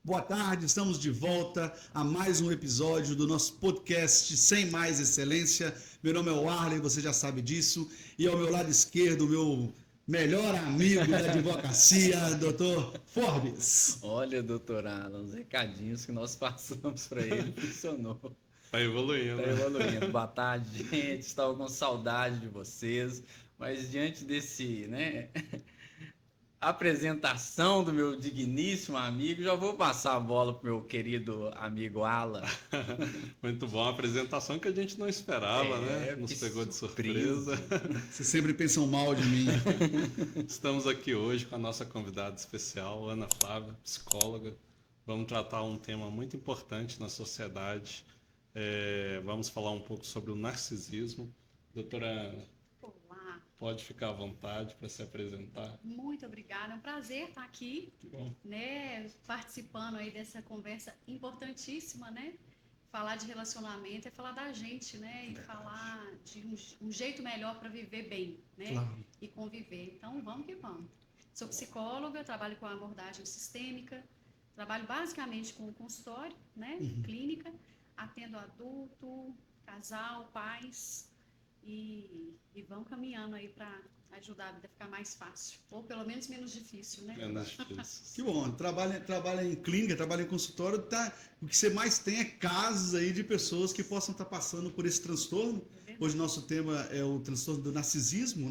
Boa tarde, estamos de volta a mais um episódio do nosso podcast Sem Mais Excelência. Meu nome é Warley, você já sabe disso, e ao meu lado esquerdo, o meu melhor amigo da advocacia, doutor Forbes. Olha, doutor Alan, os recadinhos que nós passamos para ele funcionou. Tá evoluindo. Tá evoluindo. Boa tarde, gente. Estava com saudade de vocês, mas diante desse, apresentação do meu digníssimo amigo, já vou passar a bola pro meu querido amigo Alan. Muito bom, a apresentação que a gente não esperava, né? Nos pegou de surpresa. Vocês sempre pensam mal de mim. Estamos aqui hoje com a nossa convidada especial, Ana Flávia, psicóloga. Vamos tratar um tema muito importante na sociedade. Vamos falar um pouco sobre o narcisismo. Doutora Ana, olá, pode ficar à vontade para se apresentar. muito obrigada, é um prazer estar aqui, participando aí dessa conversa importantíssima, Falar de relacionamento é falar da gente, E falar de um jeito melhor para viver bem, Claro. E conviver. Então, vamos que vamos. Sou psicóloga, trabalho com abordagem sistêmica, trabalho basicamente com consultório, Clínica, atendo adulto, casal, pais, e vamos caminhando aí para ajudar a vida a ficar mais fácil, ou pelo menos menos difícil, Menos difícil. Que bom, trabalha em clínica, trabalha em consultório, o que você mais tem é casos aí de pessoas que possam estar passando por esse transtorno. Hoje nosso tema é o transtorno do narcisismo,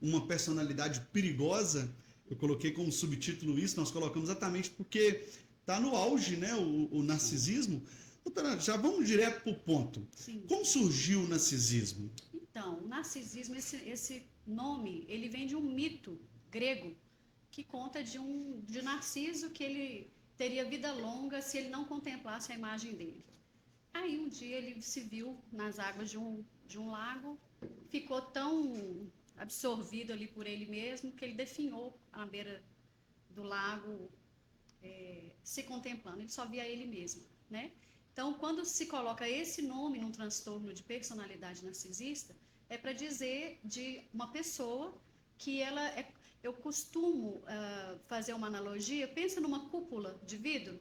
Uma personalidade perigosa. Eu coloquei como subtítulo isso, nós colocamos exatamente porque está no auge, o narcisismo. Doutora, já vamos direto para o ponto. Sim. Como surgiu o narcisismo? Então, o narcisismo, esse nome, ele vem de um mito grego que conta de Narciso, que ele teria vida longa se ele não contemplasse a imagem dele. Aí um dia ele se viu nas águas de um lago, ficou tão absorvido ali por ele mesmo que ele definhou à beira do lago, se contemplando, ele só via ele mesmo, Então, quando se coloca esse nome num transtorno de personalidade narcisista, é para dizer de uma pessoa que ela é... Eu costumo fazer uma analogia, pensa numa cúpula de vidro,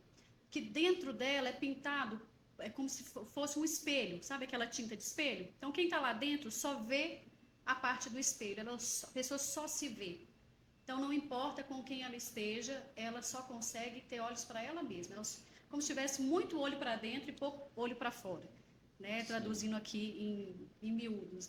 que dentro dela é pintado, é como se fosse um espelho, sabe aquela tinta de espelho? Então, quem está lá dentro só vê a parte do espelho, a pessoa só se vê. Então, não importa com quem ela esteja, ela só consegue ter olhos para ela mesma. Como se tivesse muito olho para dentro e pouco olho para fora, Traduzindo aqui em miúdos,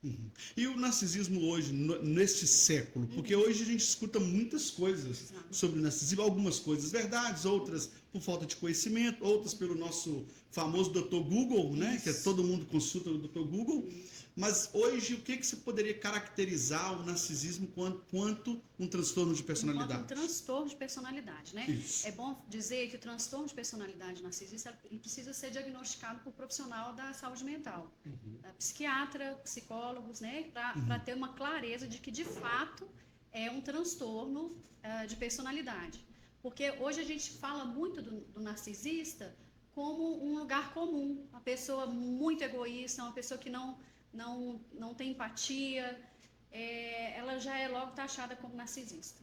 Uhum. E o narcisismo hoje, neste século, porque hoje a gente escuta muitas coisas sobre o narcisismo, algumas coisas verdades, outras por falta de conhecimento, outras pelo nosso famoso Dr. Google, que todo mundo consulta o Dr. Google. Mas hoje, o que você poderia caracterizar o narcisismo quanto um transtorno de personalidade? Um transtorno de personalidade, Isso. É bom dizer que o transtorno de personalidade narcisista ele precisa ser diagnosticado por profissional da saúde mental, psiquiatra, psicólogos, para ter uma clareza de que, de fato, é um transtorno de personalidade. Porque hoje a gente fala muito do narcisista como um lugar comum, uma pessoa muito egoísta, uma pessoa que não tem empatia, ela já é logo taxada como narcisista,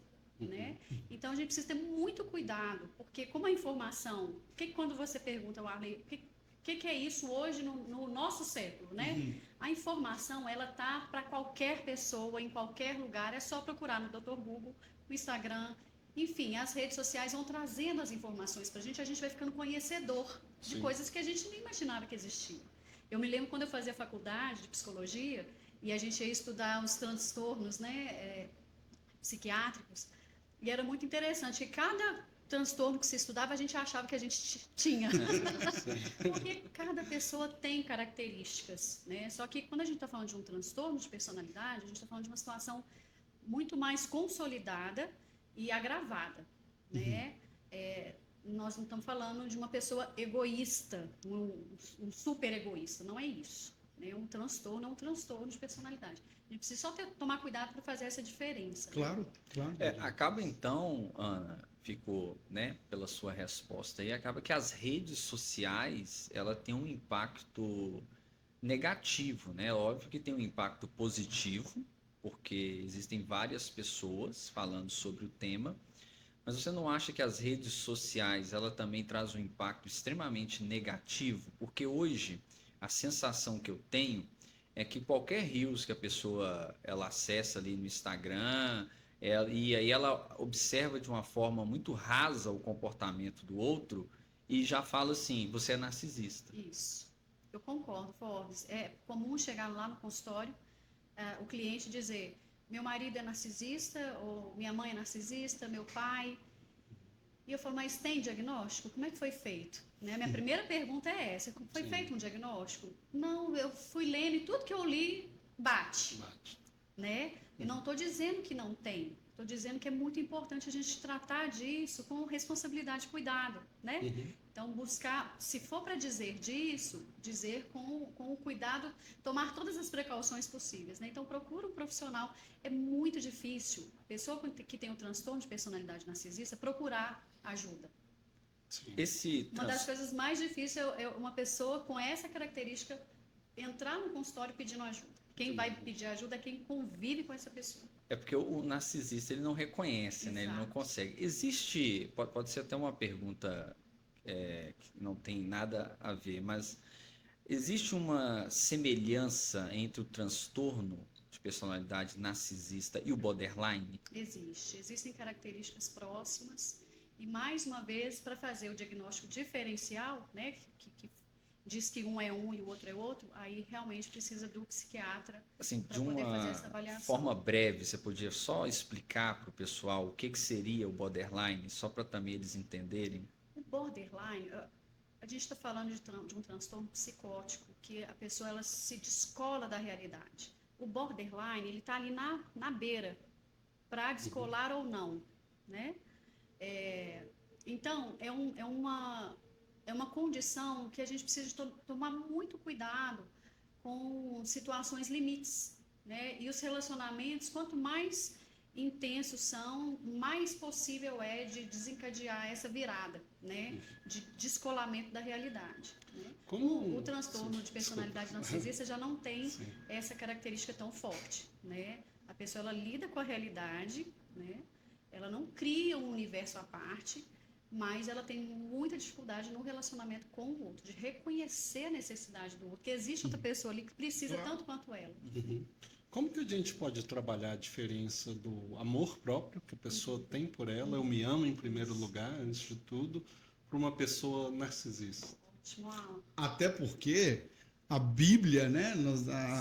Então a gente precisa ter muito cuidado, porque como a informação, quando você pergunta, Warley, o que é isso hoje no nosso século, A informação, ela tá para qualquer pessoa, em qualquer lugar, é só procurar no Dr. Google, no Instagram, enfim, as redes sociais vão trazendo as informações para a gente vai ficando conhecedor de coisas que a gente nem imaginava que existiam. Eu me lembro quando eu fazia faculdade de psicologia e a gente ia estudar os transtornos, psiquiátricos, e era muito interessante que cada transtorno que se estudava a gente achava que a gente tinha, porque cada pessoa tem características, Só que quando a gente está falando de um transtorno de personalidade, a gente está falando de uma situação muito mais consolidada e agravada, Nós não estamos falando de uma pessoa egoísta, um super egoísta, não é isso. Um transtorno é um transtorno de personalidade. A gente precisa só tomar cuidado para fazer essa diferença. Claro. Acaba então, Ana, ficou, pela sua resposta aí, acaba que as redes sociais, ela tem um impacto negativo, Óbvio que tem um impacto positivo, porque existem várias pessoas falando sobre o tema, Mas você não acha que as redes sociais, ela também traz um impacto extremamente negativo? Porque hoje a sensação que eu tenho é que qualquer reels que a pessoa ela acessa ali no Instagram, e aí ela observa de uma forma muito rasa o comportamento do outro e já fala assim, você é narcisista. Isso. Eu concordo, Forbes. É comum chegar lá no consultório, o cliente dizer: meu marido é narcisista, ou minha mãe é narcisista, meu pai. E eu falo: mas tem diagnóstico? Como é que foi feito? Né? Minha primeira pergunta é essa: foi Sim. feito um diagnóstico? Não, eu fui lendo e tudo que eu li bate. Né? E não estou dizendo que não tem. Estou dizendo que é muito importante a gente tratar disso com responsabilidade e cuidado, né? Então, buscar, se for para dizer disso, dizer com o cuidado, tomar todas as precauções possíveis, né? Então, procura um profissional. É muito difícil, a pessoa que tem um transtorno de personalidade narcisista, procurar ajuda. Esse Uma das coisas mais difíceis é uma pessoa com essa característica entrar no consultório pedindo ajuda. Quem vai pedir ajuda é quem convive com essa pessoa. É porque o narcisista ele não reconhece, né? Ele não Exato. consegue. Existe, pode ser até uma pergunta que não tem nada a ver, mas existe uma semelhança entre o transtorno de personalidade narcisista e o borderline? Existem características próximas e, mais uma vez, para fazer o diagnóstico diferencial, né, que diz que um é um e o outro é outro, aí realmente precisa do psiquiatra Assim, para de poder fazer uma essa avaliação. forma breve, você podia só explicar para o pessoal o que seria o borderline, só para também eles entenderem? O borderline, a gente está falando de um transtorno psicótico, que a pessoa ela se descola da realidade. O borderline, ele está ali na beira, para descolar ou não, né? Então, é uma condição que a gente precisa tomar muito cuidado com situações limites, né? E os relacionamentos, quanto mais intensos são, mais possível é de desencadear essa virada, né? De descolamento da realidade. Né? O transtorno de personalidade narcisista já não tem essa característica tão forte, né? A pessoa ela lida com a realidade, né? Ela não cria um universo à parte, mas ela tem muita dificuldade no relacionamento com o outro, de reconhecer a necessidade do outro, que existe outra pessoa ali que precisa tanto quanto ela. Como que a gente pode trabalhar a diferença do amor próprio que a pessoa tem por ela, eu me amo em primeiro lugar, antes de tudo, para uma pessoa narcisista? Ótimo, Alan. Até porque a Bíblia, né?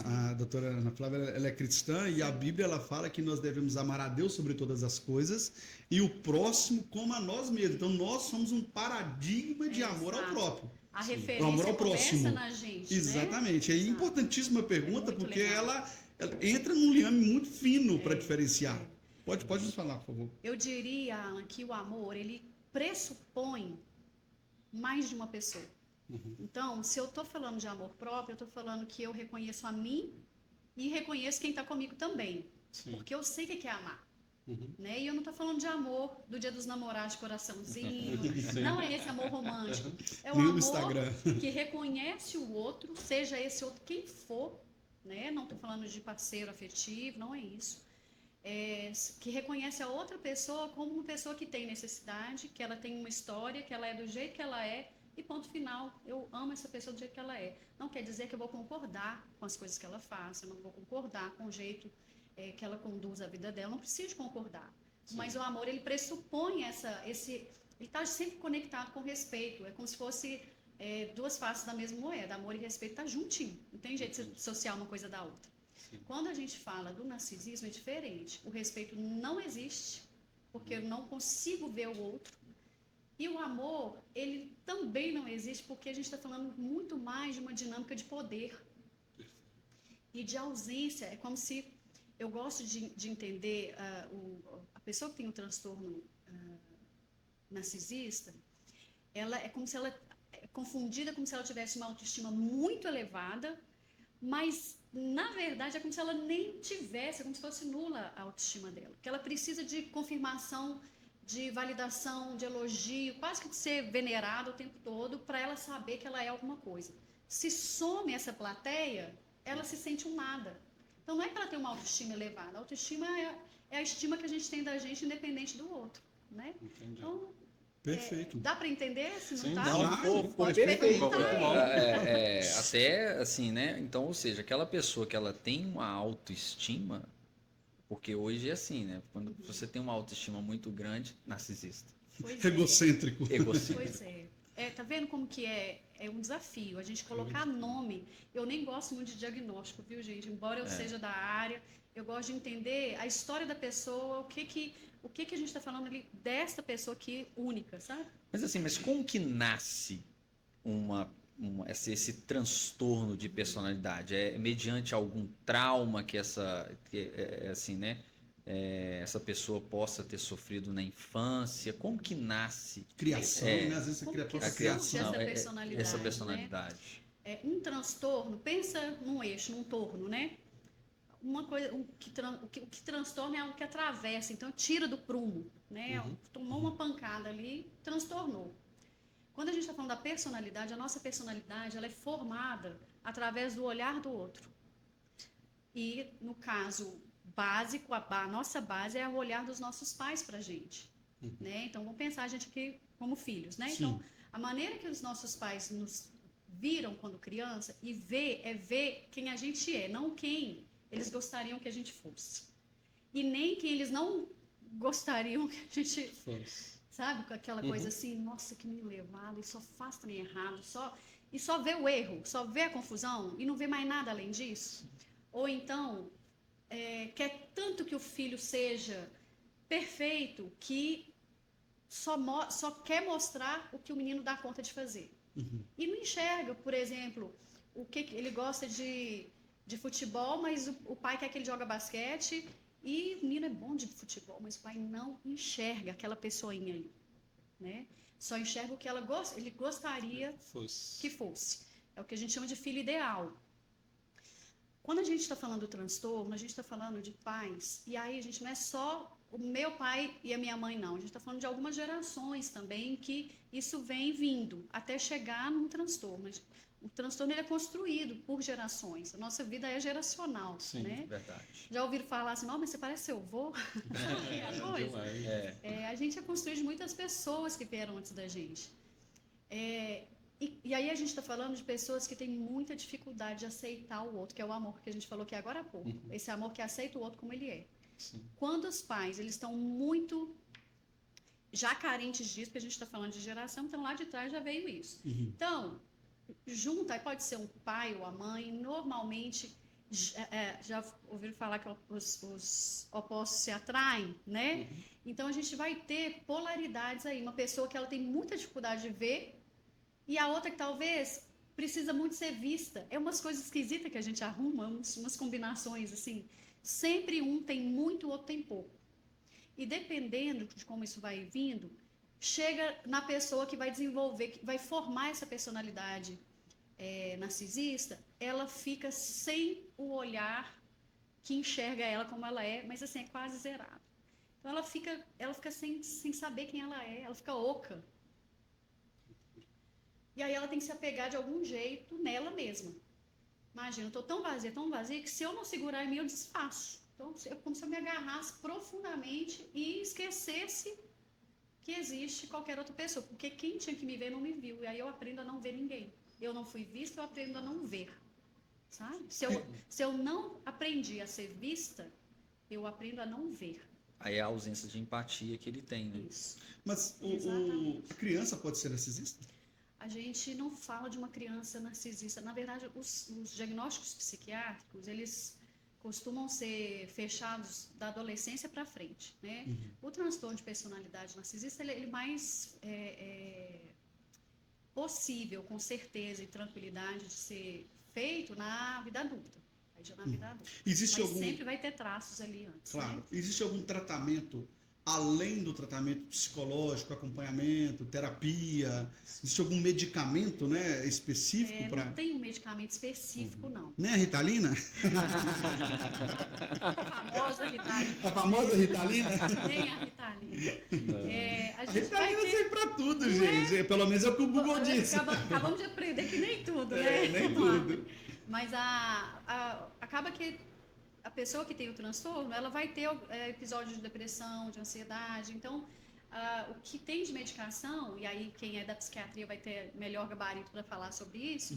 A doutora Ana Flávia, ela é cristã e a Bíblia ela fala que nós devemos amar a Deus sobre todas as coisas e o próximo como a nós mesmos. Então nós somos um paradigma de amor ao próprio. A O amor referência ao próximo. começa na gente, Exatamente. né? É importantíssima a pergunta muito porque legal. ela entra num liame muito fino para diferenciar. Pode nos falar, por favor. Eu diria, Alan, que o amor, ele pressupõe mais de uma pessoa. Então, se eu estou falando de amor próprio, eu estou falando que eu reconheço a mim e reconheço quem está comigo também. Sim. Porque eu sei o que é amar. Né? E eu não estou falando de amor do dia dos namorados de coraçãozinho. Não é esse amor romântico. É o Nem o amor Instagram. que reconhece o outro, seja esse outro quem for. Né? Não estou falando de parceiro afetivo, não é isso. Que reconhece a outra pessoa como uma pessoa que tem necessidade, que ela tem uma história, que ela é do jeito que ela é, e ponto final, eu amo essa pessoa do jeito que ela é. Não quer dizer que eu vou concordar com as coisas que ela faz, eu não vou concordar com o jeito que ela conduz a vida dela, eu não preciso concordar. Sim. Mas o amor, ele pressupõe ele está sempre conectado com respeito, é como se fosse duas faces da mesma moeda, amor e respeito está juntinho, não tem jeito de dissociar uma coisa da outra. Sim. Quando a gente fala do narcisismo é diferente, o respeito não existe, porque eu não consigo ver o outro, e o amor, ele também não existe, porque a gente está falando muito mais de uma dinâmica de poder e de ausência. É como se, eu gosto de entender, a pessoa que tem um transtorno narcisista, ela é como se ela é confundida, como se ela tivesse uma autoestima muito elevada, mas, na verdade, é como se ela nem tivesse, é como se fosse nula a autoestima dela, que ela precisa de confirmação, de validação, de elogio, quase que de ser venerada o tempo todo, para ela saber que ela é alguma coisa. Se some essa plateia, ela se sente um nada. Então, não é que ela tem uma autoestima elevada, a autoestima é a estima que a gente tem da gente independente do outro. né? Entendi. Então, Perfeito. dá para entender? Se não Sim, tá? dá. Não, Claro, ficou perfeito. perfeito. Muito bom. Até assim, né? Então, ou seja, aquela pessoa que ela tem uma autoestima, porque hoje é assim, né? Quando você tem uma autoestima muito grande, narcisista, Pois é. Egocêntrico. egocêntrico. Pois é. Tá vendo como que é um desafio a gente colocar nome. Eu nem gosto muito de diagnóstico, viu, gente? Embora eu seja da área, eu gosto de entender a história da pessoa, o que a gente está falando ali desta pessoa aqui única, sabe? Mas assim, mas como que nasce esse transtorno de personalidade? É mediante algum trauma assim, né? Essa pessoa possa ter sofrido na infância? Como que nasce Criação, É. né? Às vezes você Como cria a que própria a surge criação. criação, essa personalidade, essa né? personalidade? Um transtorno, pensa num eixo, num torno, né? Uma coisa, o que transtorna é algo que atravessa, então tira do prumo, né? Tomou uma pancada ali, transtornou. Quando a gente está falando da personalidade, a nossa personalidade ela é formada através do olhar do outro. E, no caso básico, a nossa base é o olhar dos nossos pais para a gente. Né? Então, vamos pensar a gente aqui como filhos. Né? Então, a maneira que os nossos pais nos viram quando criança e ver quem a gente é, não quem eles gostariam que a gente fosse. E nem quem eles não gostariam que a gente Fosse. sabe, com aquela coisa assim, nossa, que menino levado, e só faz trem errado, e só vê o erro, só vê a confusão e não vê mais nada além disso. Ou então, quer tanto que o filho seja perfeito que só quer mostrar o que o menino dá conta de fazer. E não enxerga, por exemplo, o que ele gosta de futebol, mas o pai quer que ele joga basquete. E o menino é bom de futebol, mas o pai não enxerga aquela pessoinha ali, né? Só enxerga o que ele gostaria que fosse. É o que a gente chama de filho ideal. Quando a gente está falando do transtorno, a gente está falando de pais, e aí a gente não é só o meu pai e a minha mãe, não. A gente está falando de algumas gerações também que isso vem vindo até chegar num transtorno. O transtorno ele é construído por gerações. A nossa vida é geracional, Sim, né? Verdade. Já ouviram falar assim, não, mas você parece seu avô? A gente é construído de muitas pessoas que vieram antes da gente. E aí a gente está falando de pessoas que têm muita dificuldade de aceitar o outro, que é o amor que a gente falou aqui agora há pouco. Esse amor que aceita o outro como ele é. Sim. Quando os pais eles estão muito já carentes disso, porque a gente está falando de geração, então lá de trás já veio isso. Então, junta, pode ser um pai ou a mãe, normalmente já ouviram falar que os opostos se atraem, né? Então a gente vai ter polaridades aí, uma pessoa que ela tem muita dificuldade de ver e a outra que talvez precisa muito ser vista. É umas coisas esquisitas que a gente arruma, umas combinações assim. Sempre um tem muito, o outro tem pouco. E dependendo de como isso vai vindo, chega na pessoa que vai desenvolver, que vai formar essa personalidade narcisista, ela fica sem o olhar que enxerga ela como ela é, mas assim, é quase zerado. Então ela fica sem saber quem ela é, ela fica oca. E aí ela tem que se apegar de algum jeito nela mesma. Imagina, eu estou tão vazia, que se eu não segurar em mim, eu desfaço. Então, é como se eu me agarrasse profundamente e esquecesse que existe qualquer outra pessoa. Porque quem tinha que me ver não me viu. E aí eu aprendo a não ver ninguém. Eu não fui vista, eu aprendo a não ver. Sabe? Se eu não aprendi a ser vista, eu aprendo a não ver. Aí é a ausência de empatia que ele tem, né? Isso. Mas Exatamente. a criança pode ser narcisista? A gente não fala de uma criança narcisista. Na verdade, os diagnósticos psiquiátricos, eles costumam ser fechados da adolescência para frente, né? O transtorno de personalidade narcisista, ele é mais possível, com certeza e tranquilidade, de ser feito na vida adulta. Aí já na vida adulta. Existe Mas algum... sempre vai ter traços ali antes, Claro. né? Existe algum tratamento além do tratamento psicológico, acompanhamento, terapia? Existe algum medicamento, né, específico para... Não tem um medicamento específico, não. Nem a Ritalina? A famosa Ritalina. A famosa Ritalina? Nem a Ritalina. A A gente vai Ritalina ter... serve para tudo, gente. Pelo menos é o que o Google disse. Acabamos de aprender que nem tudo, né? Nem tudo. Mas acaba que a pessoa que tem o transtorno, ela vai ter episódios de depressão, de ansiedade. Então, o que tem de medicação, e aí quem é da psiquiatria vai ter melhor gabarito para falar sobre isso,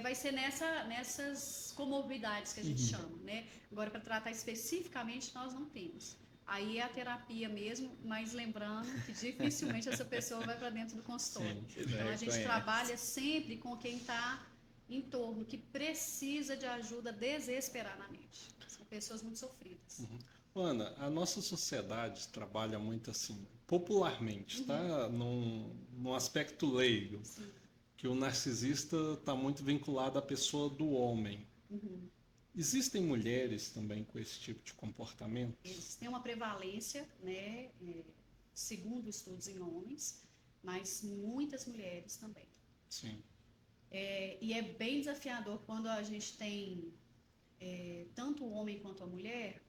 vai ser nessas comorbidades que a gente chama, né? Agora, para tratar especificamente, nós não temos. Aí é a terapia mesmo, mas lembrando que dificilmente essa pessoa vai para dentro do consultório. Então, a gente trabalha sempre com quem está em torno, que precisa de ajuda desesperadamente. São pessoas muito sofridas. Ana, a nossa sociedade trabalha muito assim, popularmente, tá? Num aspecto leigo, que o narcisista está muito vinculado à pessoa do homem. Existem mulheres também com esse tipo de comportamento? Eles têm uma prevalência, né, segundo estudos em homens, mas muitas mulheres também. Sim. E é bem desafiador quando a gente tem tanto o homem quanto a mulher,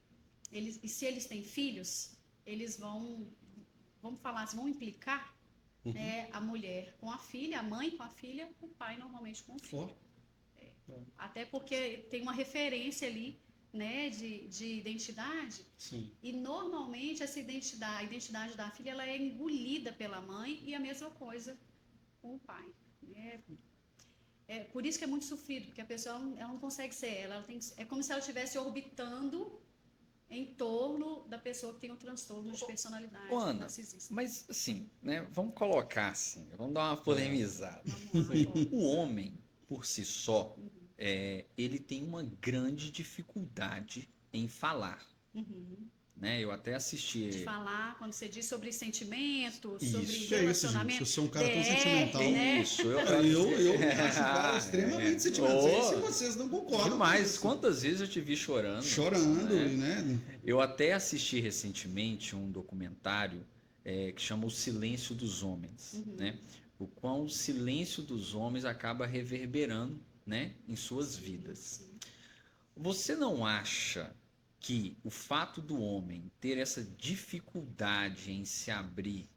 e se eles têm filhos, eles vamos falar assim, vão implicar a mulher com a filha, a mãe com a filha, o pai normalmente com o filho. Até porque tem uma referência ali, né, de identidade. Sim. E normalmente a identidade da filha, ela é engolida pela mãe e a mesma coisa com o pai. Por isso que é muito sofrido, porque a pessoa ela não consegue ser ela, é como se ela estivesse orbitando em torno da pessoa que tem um transtorno de personalidade narcisista. Mas assim, né, vamos colocar assim, vamos dar uma polemizada. O homem, por si só, ele tem uma grande dificuldade em falar. Né? Eu até assisti... De falar, quando você diz sobre sentimentos, Isso, sobre que relacionamento. Eu sou um cara tão DR, sentimental. né? Isso, Eu acho um cara extremamente sentimental. Se vocês não concordam. Demais. Quantas vezes eu te vi chorando? Chorando, né? Eu até assisti recentemente um documentário que chama O Silêncio dos Homens, né? O quão o silêncio dos homens acaba reverberando, né, em suas vidas. Você não acha que o fato do homem ter essa dificuldade em se abrir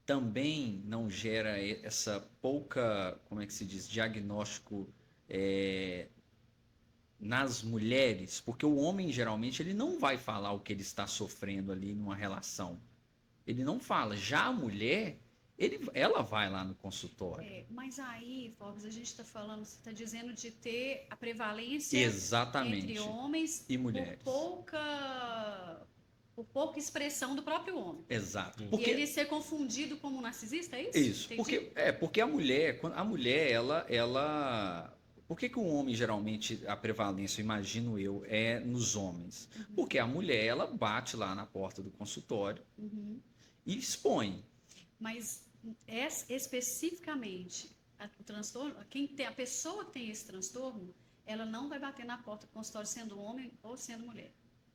também não gera essa pouca, como é que se diz, diagnóstico nas mulheres? Porque o homem, geralmente, ele não vai falar o que ele está sofrendo ali numa relação. Ele não fala. Já a mulher, ela vai lá no consultório. Mas aí, Forbes, a gente está falando, você está dizendo de ter a prevalência Exatamente. entre homens E mulheres. por pouca expressão do próprio homem. Exato. E ele ser confundido como narcisista, é isso? Isso. Entendi. Porque a mulher, ela... Por que o homem, geralmente, a prevalência, imagino eu, é nos homens? Porque a mulher, ela bate lá na porta do consultório e expõe. Mas especificamente o transtorno, a pessoa que tem esse transtorno, ela não vai bater na porta do consultório sendo homem ou sendo mulher.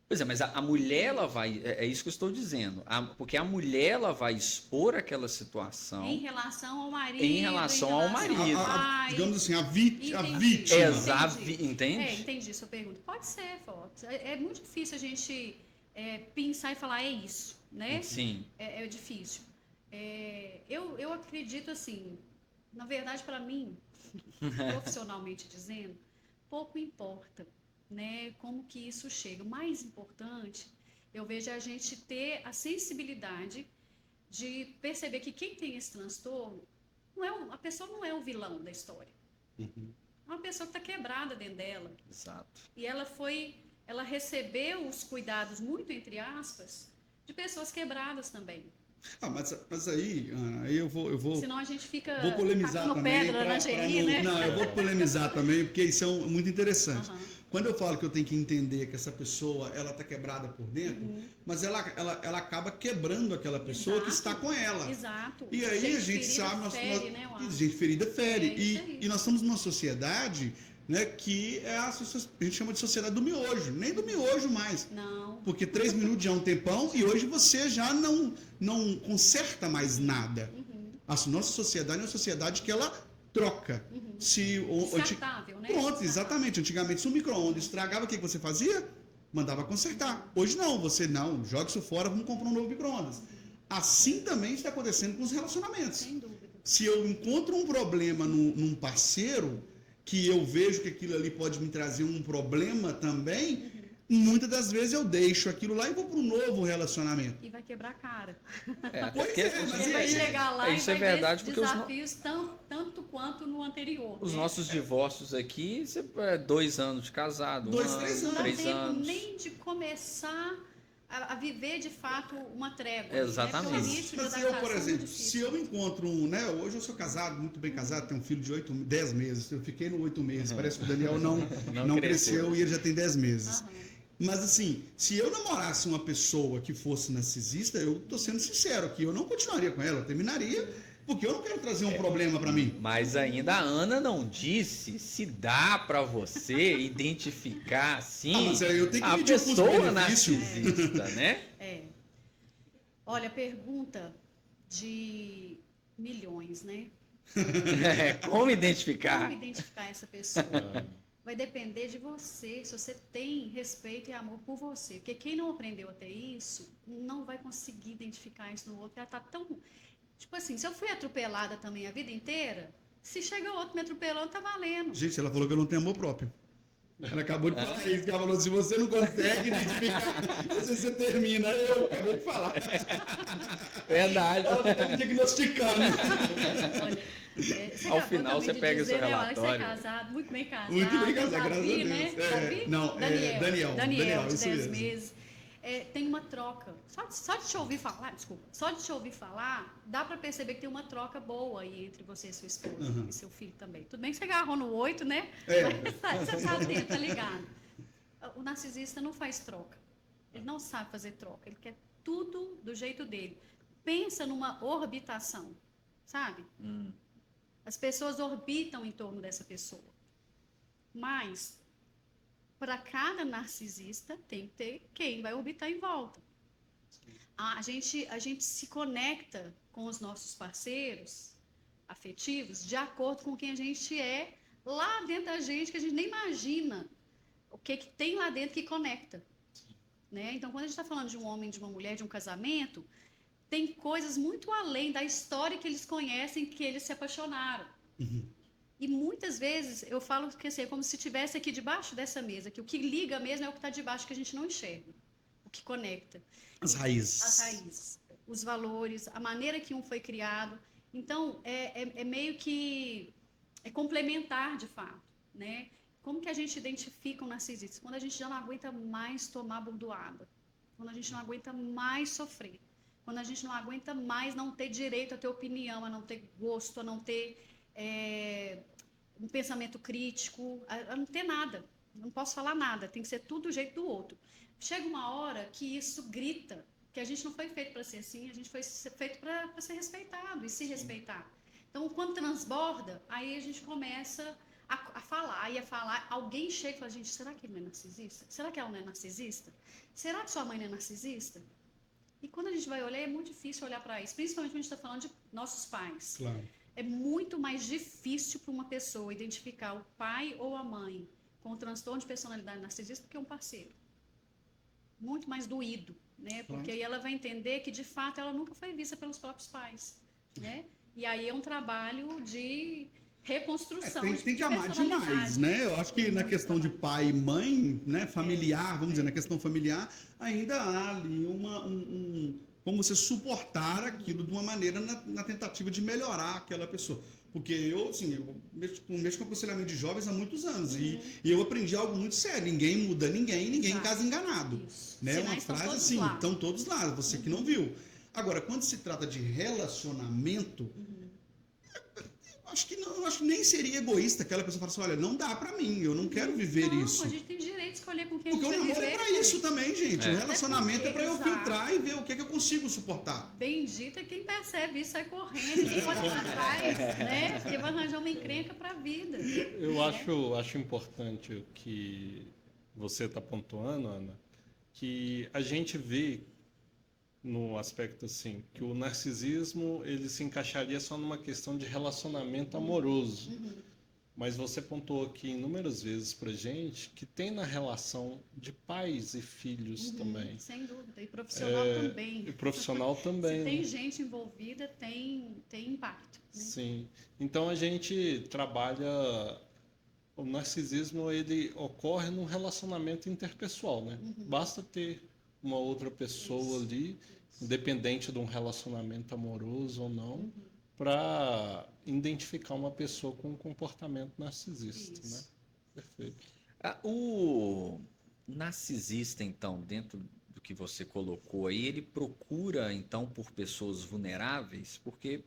Pois é, mas a mulher, ela vai... É isso que eu estou dizendo. Porque a mulher, ela vai expor aquela situação... Em relação ao marido. Em relação ao marido. Digamos assim, a vítima. Entende? Entendi sua pergunta. Pode ser, Fox. É muito difícil a gente pensar e falar, é isso, né? Sim. É difícil. Eu acredito assim, na verdade, para mim, profissionalmente dizendo, pouco importa, né, como que isso chega. O mais importante, eu vejo a gente ter a sensibilidade de perceber que quem tem esse transtorno, a pessoa não é o vilão da história. É uma pessoa que está quebrada dentro dela. Exato. E ela recebeu os cuidados, muito entre aspas, de pessoas quebradas também. Mas aí, Ana, aí eu vou. Senão a gente fica. Vou polemizar também. Pedra na Geri, né? Não, eu vou polemizar também, porque isso é muito interessante. Quando eu falo que eu tenho que entender que essa pessoa ela está quebrada por dentro, mas ela acaba quebrando aquela pessoa que está com ela. Exato. E aí a gente sabe, gente ferida fere. E nós estamos numa sociedade, né, que a gente chama de sociedade do miojo, nem do miojo mais. Não. Porque 3 minutos já é um tempão e hoje você já não conserta mais nada. A nossa sociedade é uma sociedade que ela troca. Descartável, né? Pronto, exatamente. Antigamente, se o micro-ondas estragava, o que você fazia? Mandava consertar. Hoje não, joga isso fora, vamos comprar um novo micro-ondas. Assim também está acontecendo com os relacionamentos. Sem dúvida. Se eu encontro um problema num parceiro, que eu vejo que aquilo ali pode me trazer um problema também, muitas das vezes eu deixo aquilo lá e vou para um novo relacionamento. E vai quebrar a cara. Até Pois porque é, mas Você e vai aí? chegar lá Isso e é vai verdade, ver porque os no- desafios tanto quanto no anterior. os né? nossos divórcios aqui, 2 anos de casado, 2, 3 um ano, anos. Não dá 3 tempo anos. nem de começar a viver de fato uma trégua. Exatamente. Né? Porque o início de Mas eu, adaptação por é exemplo, difícil. se eu encontro né, hoje eu sou casado, muito bem casado, tenho um filho de 10 meses, eu fiquei no 8 meses, parece que o Daniel não cresceu e ele já tem 10 meses. Aham. Mas assim, se eu namorasse uma pessoa que fosse narcisista, eu tô sendo sincero aqui, eu não continuaria com ela, eu terminaria, porque eu não quero trazer um problema para mim. Mas ainda a Ana não disse se dá pra você identificar assim Mas aí eu tenho que a medir o pessoa custo-benefício. narcisista, né? É. Olha, pergunta de milhões, né? Como identificar? Como identificar essa pessoa? Vai depender de você, se você tem respeito e amor por você. Porque quem não aprendeu a ter isso, não vai conseguir identificar isso no outro. Ela tá tão... Tipo assim, se eu fui atropelada também a vida inteira, se chega outro me atropelando, tá valendo. Gente, ela falou que eu não tenho amor próprio. Ela acabou de falar isso, ela falou, se você não consegue identificar, você termina. Eu acabei de falar. Verdade. Ela está me diagnosticando. Olha, você Ao acabou final, também você de pega dizer, seu né, olha, que você é relatório. casado, muito bem casado. Muito bem casado, Davi, graças a Deus. né? É, Davi? não, Daniel, de isso 10 mesmo. meses. Tem uma troca. Só de te ouvir falar, desculpa, só de te ouvir falar, dá para perceber que tem uma troca boa aí entre você e sua esposa e seu filho também. Tudo bem que você agarrou no 8, né? Mas você tá dentro, tá ligado? O narcisista não faz troca. Ele não sabe fazer troca. Ele quer tudo do jeito dele. Pensa numa orbitação, sabe? As pessoas orbitam em torno dessa pessoa. Mas, para cada narcisista, tem que ter quem vai orbitar em volta. A gente se conecta com os nossos parceiros afetivos de acordo com quem a gente é lá dentro da gente, que a gente nem imagina o que tem lá dentro que conecta. Né? Então, quando a gente está falando de um homem, de uma mulher, de um casamento, tem coisas muito além da história que eles conhecem, que eles se apaixonaram. E muitas vezes eu falo que assim, é como se estivesse aqui debaixo dessa mesa, que o que liga mesmo é o que está debaixo que a gente não enxerga, o que conecta. As raízes. As raízes, os valores, a maneira que um foi criado. Então, é meio que é complementar de fato, né? Como que a gente identifica um narcisista? Quando a gente já não aguenta mais tomar bordoada, quando a gente não aguenta mais sofrer, quando a gente não aguenta mais não ter direito a ter opinião, a não ter gosto, a não ter um pensamento crítico, a não ter nada. Não posso falar nada, tem que ser tudo do jeito do outro. Chega uma hora que isso grita, que a gente não foi feito para ser assim, a gente foi feito para ser respeitado e se respeitar. Então, quando transborda, aí a gente começa a falar e a falar. Alguém chega e fala, gente, será que ele não é narcisista? Será que ela não é narcisista? Será que sua mãe não é narcisista? E quando a gente vai olhar, é muito difícil olhar para isso, principalmente quando a gente está falando de nossos pais. Claro. É muito mais difícil para uma pessoa identificar o pai ou a mãe com o transtorno de personalidade narcisista do que um parceiro. Muito mais doído, né? Porque aí ela vai entender que, de fato, ela nunca foi vista pelos próprios pais, né? E aí é um trabalho de reconstrução. Tem que de amar demais, né? Eu acho que na questão de pai e mãe, né, familiar, vamos dizer, na questão familiar, ainda há ali como você suportar aquilo de uma maneira na tentativa de melhorar aquela pessoa. Porque eu mexo com aconselhamento de jovens há muitos anos e eu aprendi algo muito sério. Ninguém muda ninguém casa enganado. Isso. Né? Sinais Uma estão frase todos assim, lá. estão todos lá, você que não viu. Agora, quando se trata de relacionamento, acho que nem seria egoísta aquela pessoa falar assim, olha, não dá pra mim, eu não quero viver Não, isso. a gente tem direito de escolher com quem Porque a o gente vai namoro é viver. pra isso também, gente. É. O relacionamento é pra eu Exato. filtrar e ver o que é que eu consigo suportar. Bendito é quem percebe isso, sai correndo, ninguém pode ir atrás, né? Porque vai arranjar uma encrenca para a vida. Eu acho importante o que você está pontuando, Ana, que a gente vê no aspecto assim, que o narcisismo ele se encaixaria só numa questão de relacionamento amoroso. Mas você pontuou aqui inúmeras vezes pra gente que tem na relação de pais e filhos também. Sem dúvida, e profissional também. E profissional também. Se tem né? gente envolvida, tem impacto. Né? Sim. Então a gente trabalha o narcisismo ele ocorre num relacionamento interpessoal, né? Basta ter uma outra pessoa ali, independente de um relacionamento amoroso ou não, para identificar uma pessoa com um comportamento narcisista, né? Isso. Perfeito. O narcisista, então, dentro do que você colocou aí, ele procura, então, por pessoas vulneráveis, porque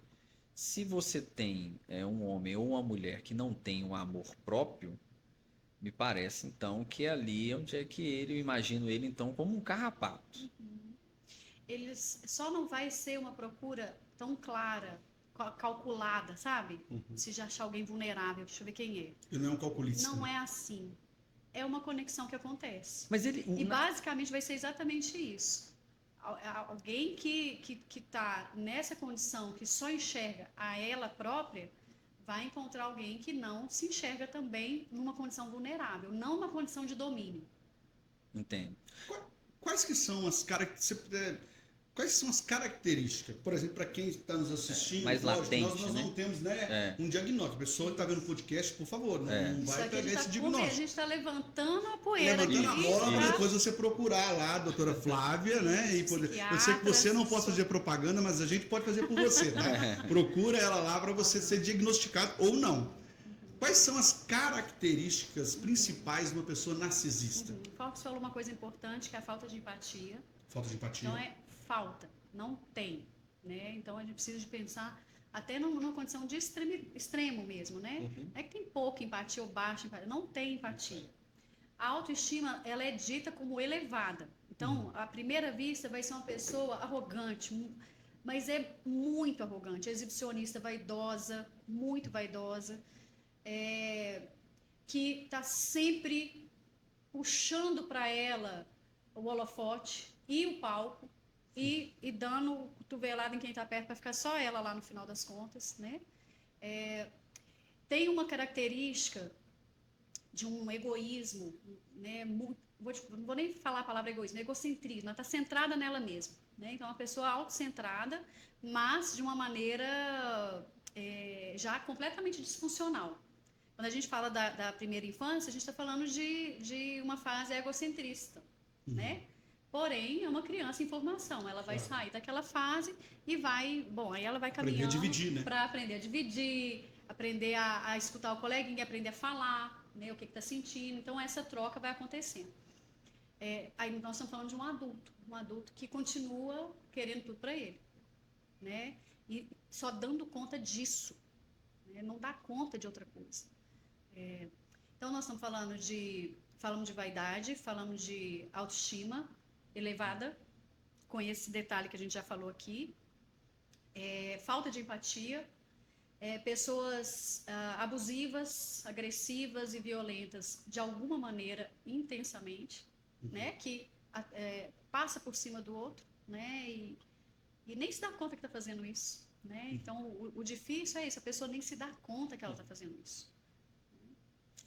se você tem um homem ou uma mulher que não tem um amor próprio, me parece, então, que é ali onde é que ele, eu imagino ele, então, como um carrapato. Eles só não vai ser uma procura tão clara, calculada, sabe? Se já achar alguém vulnerável, deixa eu ver quem é. Ele não é um calculista. Não é assim. É uma conexão que acontece. Mas ele... E basicamente vai ser exatamente isso. Alguém que está nessa condição, que só enxerga a ela própria, vai encontrar alguém que não se enxerga também numa condição vulnerável, não uma condição de domínio. Entendo. Quais que são as características? Quais são as características? Por exemplo, para quem está nos assistindo, mais lógico, latente, nós né? não temos, né, um diagnóstico. A pessoa que está vendo o podcast, por favor, não Isso vai aqui a pegar esse a diagnóstico. gente está levantando a poeira Levantando a aqui, bola para tá? depois você procurar lá a doutora Flávia, né? E poder... Eu sei que você não pode fazer propaganda, mas a gente pode fazer por você, tá? Procura ela lá para você ser diagnosticado ou não. Quais são as características principais de uma pessoa narcisista? O Fox falou uma coisa importante, que é a falta de empatia. Falta de empatia. Então é falta, não tem, né? Então a gente precisa de pensar até numa condição de extremo mesmo, né? Não é que tem pouca empatia ou baixa empatia, não tem empatia. A autoestima, ela é dita como elevada. Então, à primeira vista, vai ser uma pessoa arrogante, mas é muito arrogante, exibicionista, vaidosa, muito vaidosa, que está sempre puxando para ela o holofote e o palco e dando cotovelada em quem está perto para ficar só ela lá no final das contas, né? Tem uma característica de um egoísmo, né? Não vou nem falar a palavra egoísmo, egocentrismo, ela está centrada nela mesma, né? Então, é uma pessoa autocentrada, mas de uma maneira já completamente disfuncional. Quando a gente fala da primeira infância, a gente está falando de uma fase egocentrista, né? Porém, é uma criança em formação, ela vai sair daquela fase e vai, bom, aí ela vai caminhando para aprender a dividir, aprender a escutar o coleguinha, aprender a falar, né, o que está sentindo. Então, essa troca vai acontecendo. Aí nós estamos falando de um adulto que continua querendo tudo para ele, né? E só dando conta disso, né? Não dá conta de outra coisa. Então, nós estamos falando falamos de vaidade, falamos de autoestima elevada, com esse detalhe que a gente já falou aqui, falta de empatia, pessoas abusivas, agressivas e violentas, de alguma maneira, intensamente, né, que passa por cima do outro, né, e nem se dá conta que está fazendo isso, né? Então, o difícil é isso, a pessoa nem se dá conta que ela está fazendo isso.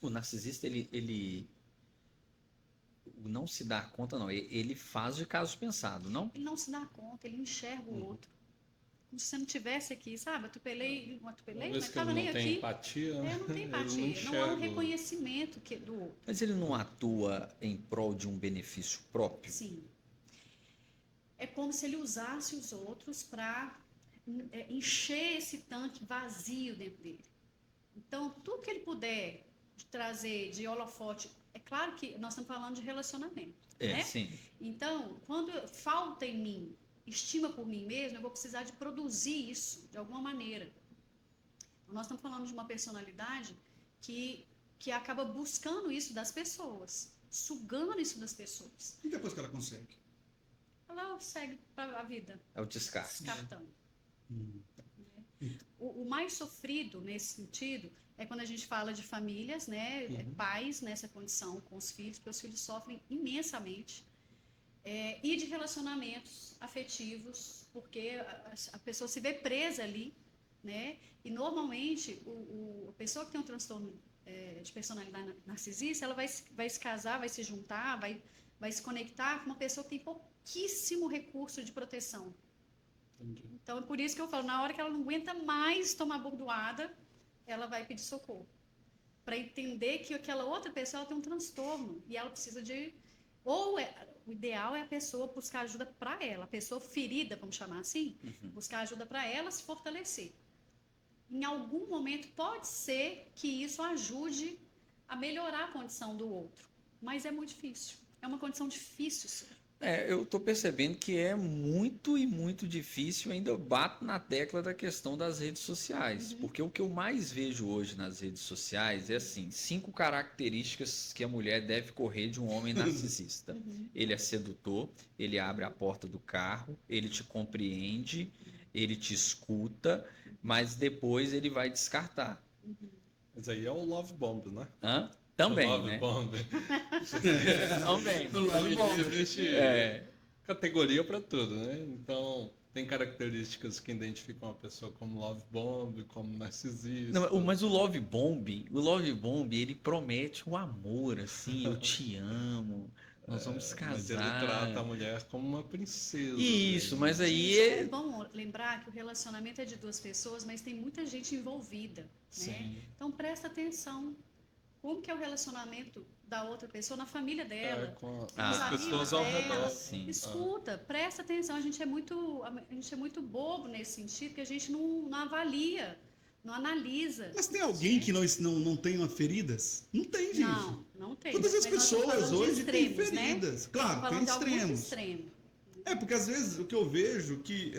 O narcisista, ele não se dá conta, não. Ele faz de caso pensado, não? Ele não se dá conta, ele enxerga o outro. Como se você não tivesse aqui, sabe? Atropelei, mas estava nem aqui. Não tem empatia, né? Não tem empatia, não há um reconhecimento do outro. Mas ele não atua em prol de um benefício próprio? Sim. É como se ele usasse os outros para encher esse tanque vazio dentro dele. Então, tudo que ele puder trazer de holofote, é claro que nós estamos falando de relacionamento, né? Sim. Então, quando falta em mim estima por mim mesmo, eu vou precisar de produzir isso de alguma maneira. Nós estamos falando de uma personalidade que acaba buscando isso das pessoas, sugando isso das pessoas. E depois que ela consegue? Ela segue para a vida. É o descarte. Descartando. O mais sofrido nesse sentido é quando a gente fala de famílias, né, pais nessa condição com os filhos, porque os filhos sofrem imensamente, e de relacionamentos afetivos, porque a pessoa se vê presa ali, né, e normalmente a pessoa que tem um transtorno de personalidade narcisista, ela vai se casar, vai se juntar, vai se conectar com uma pessoa que tem pouquíssimo recurso de proteção. Entendi. Então, é por isso que eu falo, na hora que ela não aguenta mais tomar bordoada, ela vai pedir socorro. para entender que aquela outra pessoa ela tem um transtorno e ela precisa de o ideal é a pessoa buscar ajuda para ela, a pessoa ferida, vamos chamar assim, buscar ajuda para ela se fortalecer. Em algum momento pode ser que isso ajude a melhorar a condição do outro, mas é muito difícil. É uma condição difícil, sim. Eu estou percebendo que é muito e muito difícil. Ainda eu bato na tecla da questão das redes sociais, porque o que eu mais vejo hoje nas redes sociais é assim, 5 características que a mulher deve correr de um homem narcisista. Ele é sedutor, ele abre a porta do carro, ele te compreende, ele te escuta, mas depois ele vai descartar. Mas aí é o love bomb, né? Hã? O Também, love né? bomb. Também. Existe categoria para tudo, né? Então, tem características que identificam a pessoa como love bomb, como narcisista. Não, mas o Love Bomb, ele promete um amor, assim, eu te amo, nós vamos Mas ele trata a casar. mulher como uma princesa. Isso, né? mas aí É é... bom lembrar que o relacionamento é de 2 pessoas, mas tem muita gente envolvida, né? Sim. Então presta atenção. Como que é o relacionamento da outra pessoa na família dela? Com Ah, as amigos pessoas ao dela. redor. Sim. Escuta, presta atenção. A gente é muito bobo nesse sentido, que a gente não avalia, não analisa. Mas tem alguém que não tenha feridas? Não tem, gente. Não tem. Todas as Mas nós estamos pessoas falando de hoje têm extremos, né? feridas. Claro, Falando tem de alguns extremos. extremos. Porque às vezes o que eu vejo que,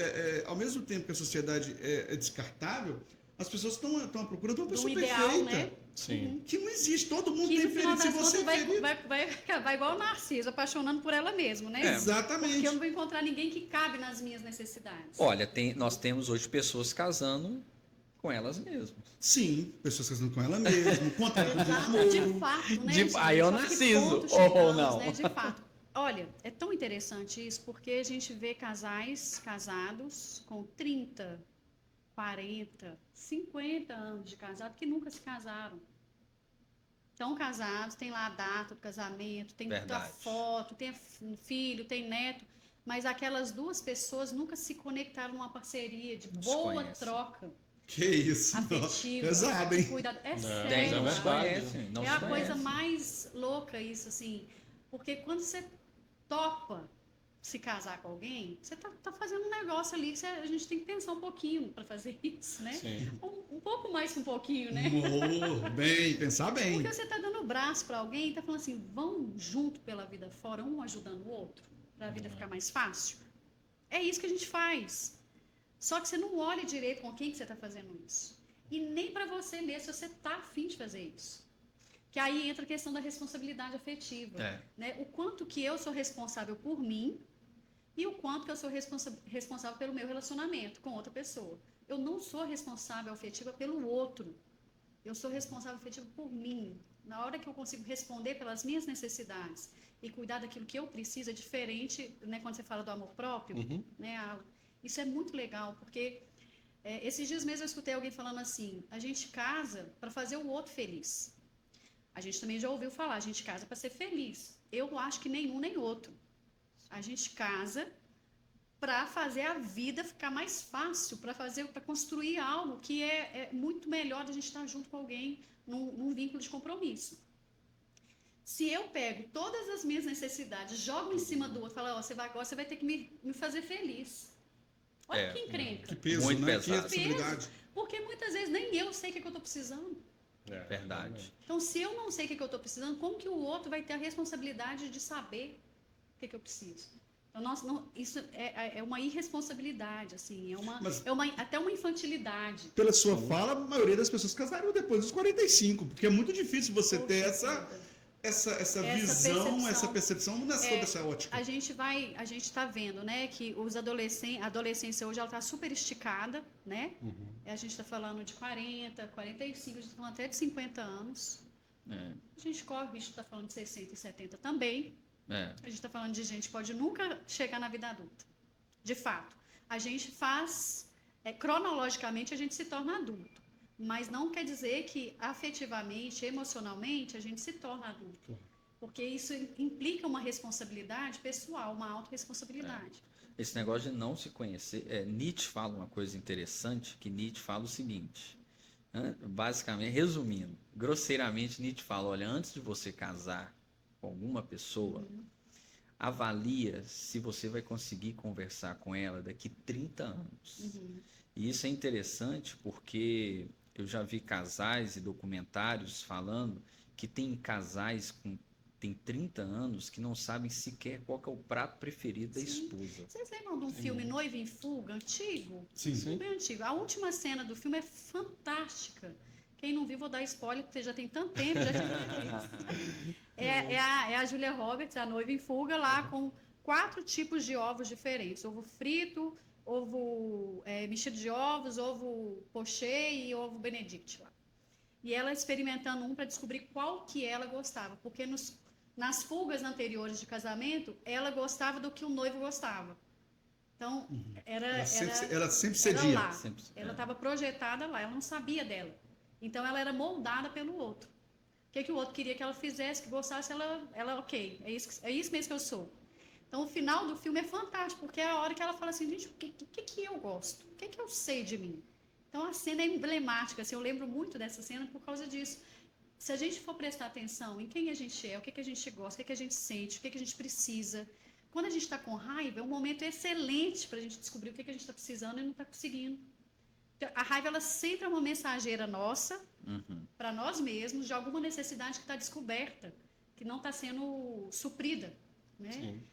ao mesmo tempo que a sociedade é descartável, as pessoas estão à procura de uma pessoa ideal, perfeita. né? Sim. Que não existe, todo mundo Que tem no final ferida. Se das você contas é ferido. vai igual o Narciso, apaixonando por ela mesmo, né? Exatamente. Porque eu não vou encontrar ninguém que cabe nas minhas necessidades. Olha, nós temos hoje pessoas casando com elas mesmas. Sim, pessoas casando com ela mesma, contrato de namoro. De fato, né? De- aí eu Só que Narciso, ponto ou chegamos, não? né? De fato. Olha, é tão interessante isso, porque a gente vê casais casados com 30, 40, 50 anos de casado que nunca se casaram. Estão casados, tem lá a data do casamento, tem a Verdade. foto, tem filho, tem neto, mas aquelas 2 pessoas nunca se conectaram numa parceria de Não se boa conhecem. troca Que isso? afetiva, Pesado, de hein? cuidado. É Não, sério. Tem, não é se verdade. conhecem. Não É se a coisa conhecem. mais louca isso, assim. Porque quando você topa se casar com alguém, você tá fazendo um negócio ali que a gente tem que pensar um pouquinho para fazer isso, né? Sim. Um pouco mais que um pouquinho, né? Bem, pensar bem. Porque você tá dando o braço para alguém e tá falando assim, vão junto pela vida fora, um ajudando o outro, para a vida ficar mais fácil. É isso que a gente faz. Só que você não olha direito com quem que você está fazendo isso. E nem para você mesmo, se você tá afim de fazer isso. Que aí entra a questão da responsabilidade afetiva. Né? O quanto que eu sou responsável por mim e o quanto que eu sou responsável pelo meu relacionamento com outra pessoa. Eu não sou responsável afetiva pelo outro. Eu sou responsável afetiva por mim. Na hora que eu consigo responder pelas minhas necessidades e cuidar daquilo que eu preciso, é diferente, né, quando você fala do amor próprio. Né, isso é muito legal, porque esses dias mesmo eu escutei alguém falando assim, a gente casa para fazer o outro feliz. A gente também já ouviu falar, a gente casa para ser feliz. Eu acho que nenhum nem outro. A gente casa para fazer a vida ficar mais fácil, para construir algo que é muito melhor da gente estar junto com alguém num vínculo de compromisso. Se eu pego todas as minhas necessidades, jogo em cima do outro, falo, agora você vai ter que me fazer feliz. Olha que encrenca. Que peso, Muito né? Que pesado. responsabilidade. Porque muitas vezes nem eu sei o que eu estou precisando. Verdade. Então, se eu não sei o que eu estou precisando, como que o outro vai ter a responsabilidade de saber o que eu preciso? Então, isso é uma irresponsabilidade, assim, até uma infantilidade. Pela sua fala, a maioria das pessoas casariam depois dos 45, porque é muito difícil você ter essa visão, essa percepção sob essa ótica. A gente está vendo, né, que a adolescência hoje ela está super esticada, né? A gente está falando de 40, 45, a gente está falando até de 50 anos. A gente corre o risco de estar falando de 60 e 70 também. A gente está falando de gente que pode nunca chegar na vida adulta. De fato, a gente faz, cronologicamente, a gente se torna adulto. Mas não quer dizer que afetivamente, emocionalmente, a gente se torna adulto. Porque isso implica uma responsabilidade pessoal, uma autorresponsabilidade. Esse negócio de não se conhecer, Nietzsche fala uma coisa interessante, que Nietzsche fala o seguinte, Basicamente, resumindo, grosseiramente, Nietzsche fala, olha, antes de você casar com alguma pessoa, avalia se você vai conseguir conversar com ela daqui 30 anos. E isso é interessante porque eu já vi casais e documentários falando que tem casais com tem 30 anos que não sabem sequer qual que é o prato preferido da esposa. Vocês lembram de um filme Noiva em Fuga, antigo? Sim. Bem antigo. A última cena do filme é fantástica. Quem não viu, vou dar spoiler, porque já tem tanto tempo. Já tinha... é a Julia Roberts, a Noiva em Fuga, lá com 4 tipos de ovos diferentes. Ovo frito, ovo mexido de ovos, ovo pochê e ovo benedict lá. E ela experimentando um para descobrir qual que ela gostava, porque nas fugas anteriores de casamento, ela gostava do que o noivo gostava. Então, Ela sempre era cedia. lá. Ela estava projetada lá, ela não sabia dela. Então, ela era moldada pelo outro. O que o outro queria que ela fizesse, que gostasse, ela ok, é isso mesmo que eu sou. Então, o final do filme é fantástico, porque é a hora que ela fala assim, gente, o que eu gosto? O que eu sei de mim? Então, a cena é emblemática, assim, eu lembro muito dessa cena por causa disso. Se a gente for prestar atenção em quem a gente é, o que a gente gosta, o que a gente sente, o que a gente precisa. Quando a gente está com raiva, é um momento excelente para a gente descobrir o que a gente está precisando e não está conseguindo. Então, a raiva, ela sempre é uma mensageira nossa, para nós mesmos, de alguma necessidade que está descoberta, que não está sendo suprida. Né? Sim.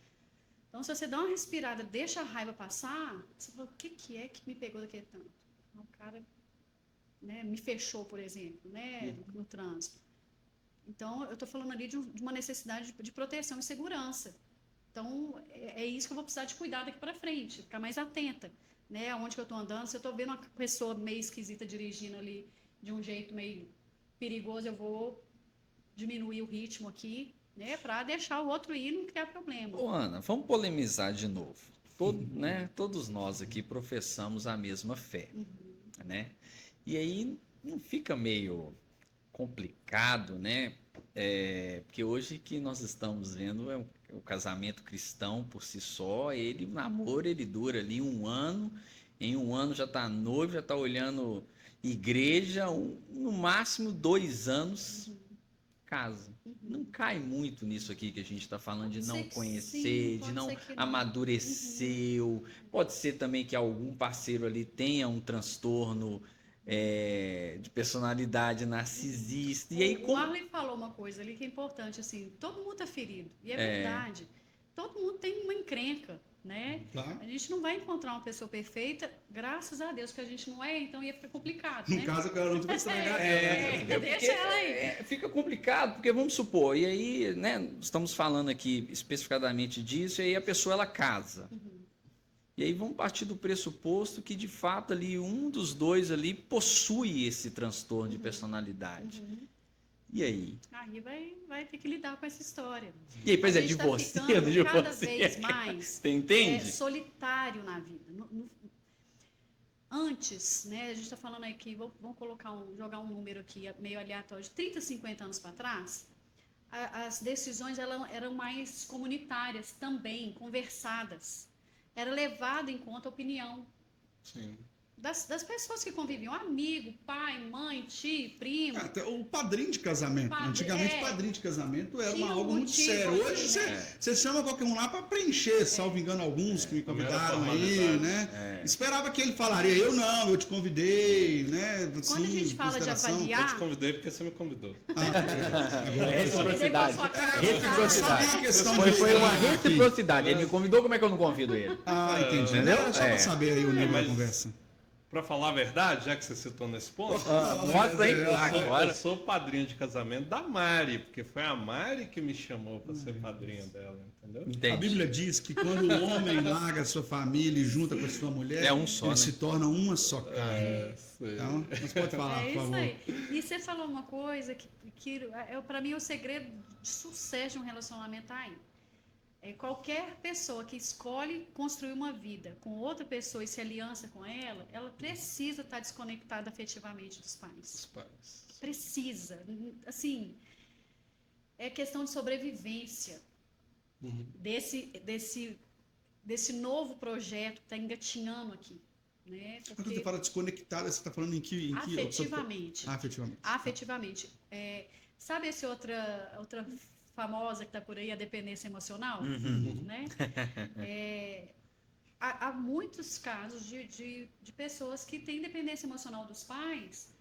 Então, se você dá uma respirada, deixa a raiva passar, você fala, o que é que me pegou daquele tanto? O cara... né, me fechou, por exemplo, né, no trânsito. Então, eu estou falando ali de uma necessidade de proteção e segurança. Então, é isso que eu vou precisar de cuidar daqui para frente, ficar mais atenta. Né, onde que eu estou andando, se eu estou vendo uma pessoa meio esquisita dirigindo ali de um jeito meio perigoso, eu vou diminuir o ritmo aqui, né, para deixar o outro ir e não criar problema. Ô, Ana, vamos polemizar de novo. Né, todos nós aqui professamos a mesma fé, né? E aí não fica meio complicado, né? Porque hoje que nós estamos vendo o casamento cristão por si só, o namoro ele dura ali 1 ano, em 1 ano já está noivo, já está olhando igreja, no máximo 2 anos casa. Não cai muito nisso aqui que a gente está falando de não conhecer, de não amadureceu. Pode ser também que algum parceiro ali tenha um transtorno de personalidade narcisista. E aí, O Marley falou uma coisa ali que é importante, assim, todo mundo está ferido, e é verdade. Todo mundo tem uma encrenca, né? Claro. A gente não vai encontrar uma pessoa perfeita, graças a Deus que a gente não é, então ia ficar complicado, né? No caso, eu quero não vai estragar ela. Deixa ela aí. Fica complicado, porque vamos supor, e aí, né, estamos falando aqui especificadamente disso, e aí a pessoa ela casa. E aí vamos partir do pressuposto que, de fato, ali um dos dois ali possui esse transtorno de personalidade. E aí? Aí vai ter que lidar com essa história. E aí, pois A é, gente tá divorcia, ficando cada vez mais Você entende? solitário na vida. Antes, né, a gente está falando aqui, vamos jogar um número aqui meio aleatório, de 30, 50 anos para trás, as decisões eram mais comunitárias também, conversadas. Era levado em conta a opinião. Sim. Das pessoas que conviviam, amigo, pai, mãe, tio, primo. Até o padrinho de casamento. Antigamente, padrinho de casamento era Tinha algo muito motivo, sério. Hoje, assim, você chama qualquer um lá para preencher, salvo engano, alguns que me convidaram aí, né? Esperava que ele falaria, eu te convidei, né? Assim, Quando a gente fala de Eu te avaliar... convidei porque você me convidou. Reciprocidade. Questão Foi uma reciprocidade. Ele me convidou, como é que eu não convido ele? Entendi. Entendeu? Só para saber aí o nível da mas- conversa. Pra falar a verdade, já que você citou nesse ponto, Mostra aí. eu Agora. sou padrinho de casamento da Mari, porque foi a Mari que me chamou para ser padrinho dela, entendeu? A Entende? Bíblia diz que quando o homem larga a sua família e junta com a sua mulher, É um só, ele né? se torna uma só carne. Sei. Então, mas pode falar, É por isso favor. aí. E você falou uma coisa que para mim, é o segredo de sucesso de um relacionamento tá aí. Qualquer pessoa que escolhe construir uma vida com outra pessoa e se aliança com ela, ela precisa estar desconectada afetivamente dos pais. Os pais. Precisa. Assim, é questão de sobrevivência desse novo projeto que está engatinhando aqui. né? Quando Porque você fala desconectada, você está falando em que afetivamente. afetivamente. Afetivamente. Sabe essa outra famosa que está por aí, a dependência emocional? Uhum. Né? Há muitos casos de pessoas que têm dependência emocional dos pais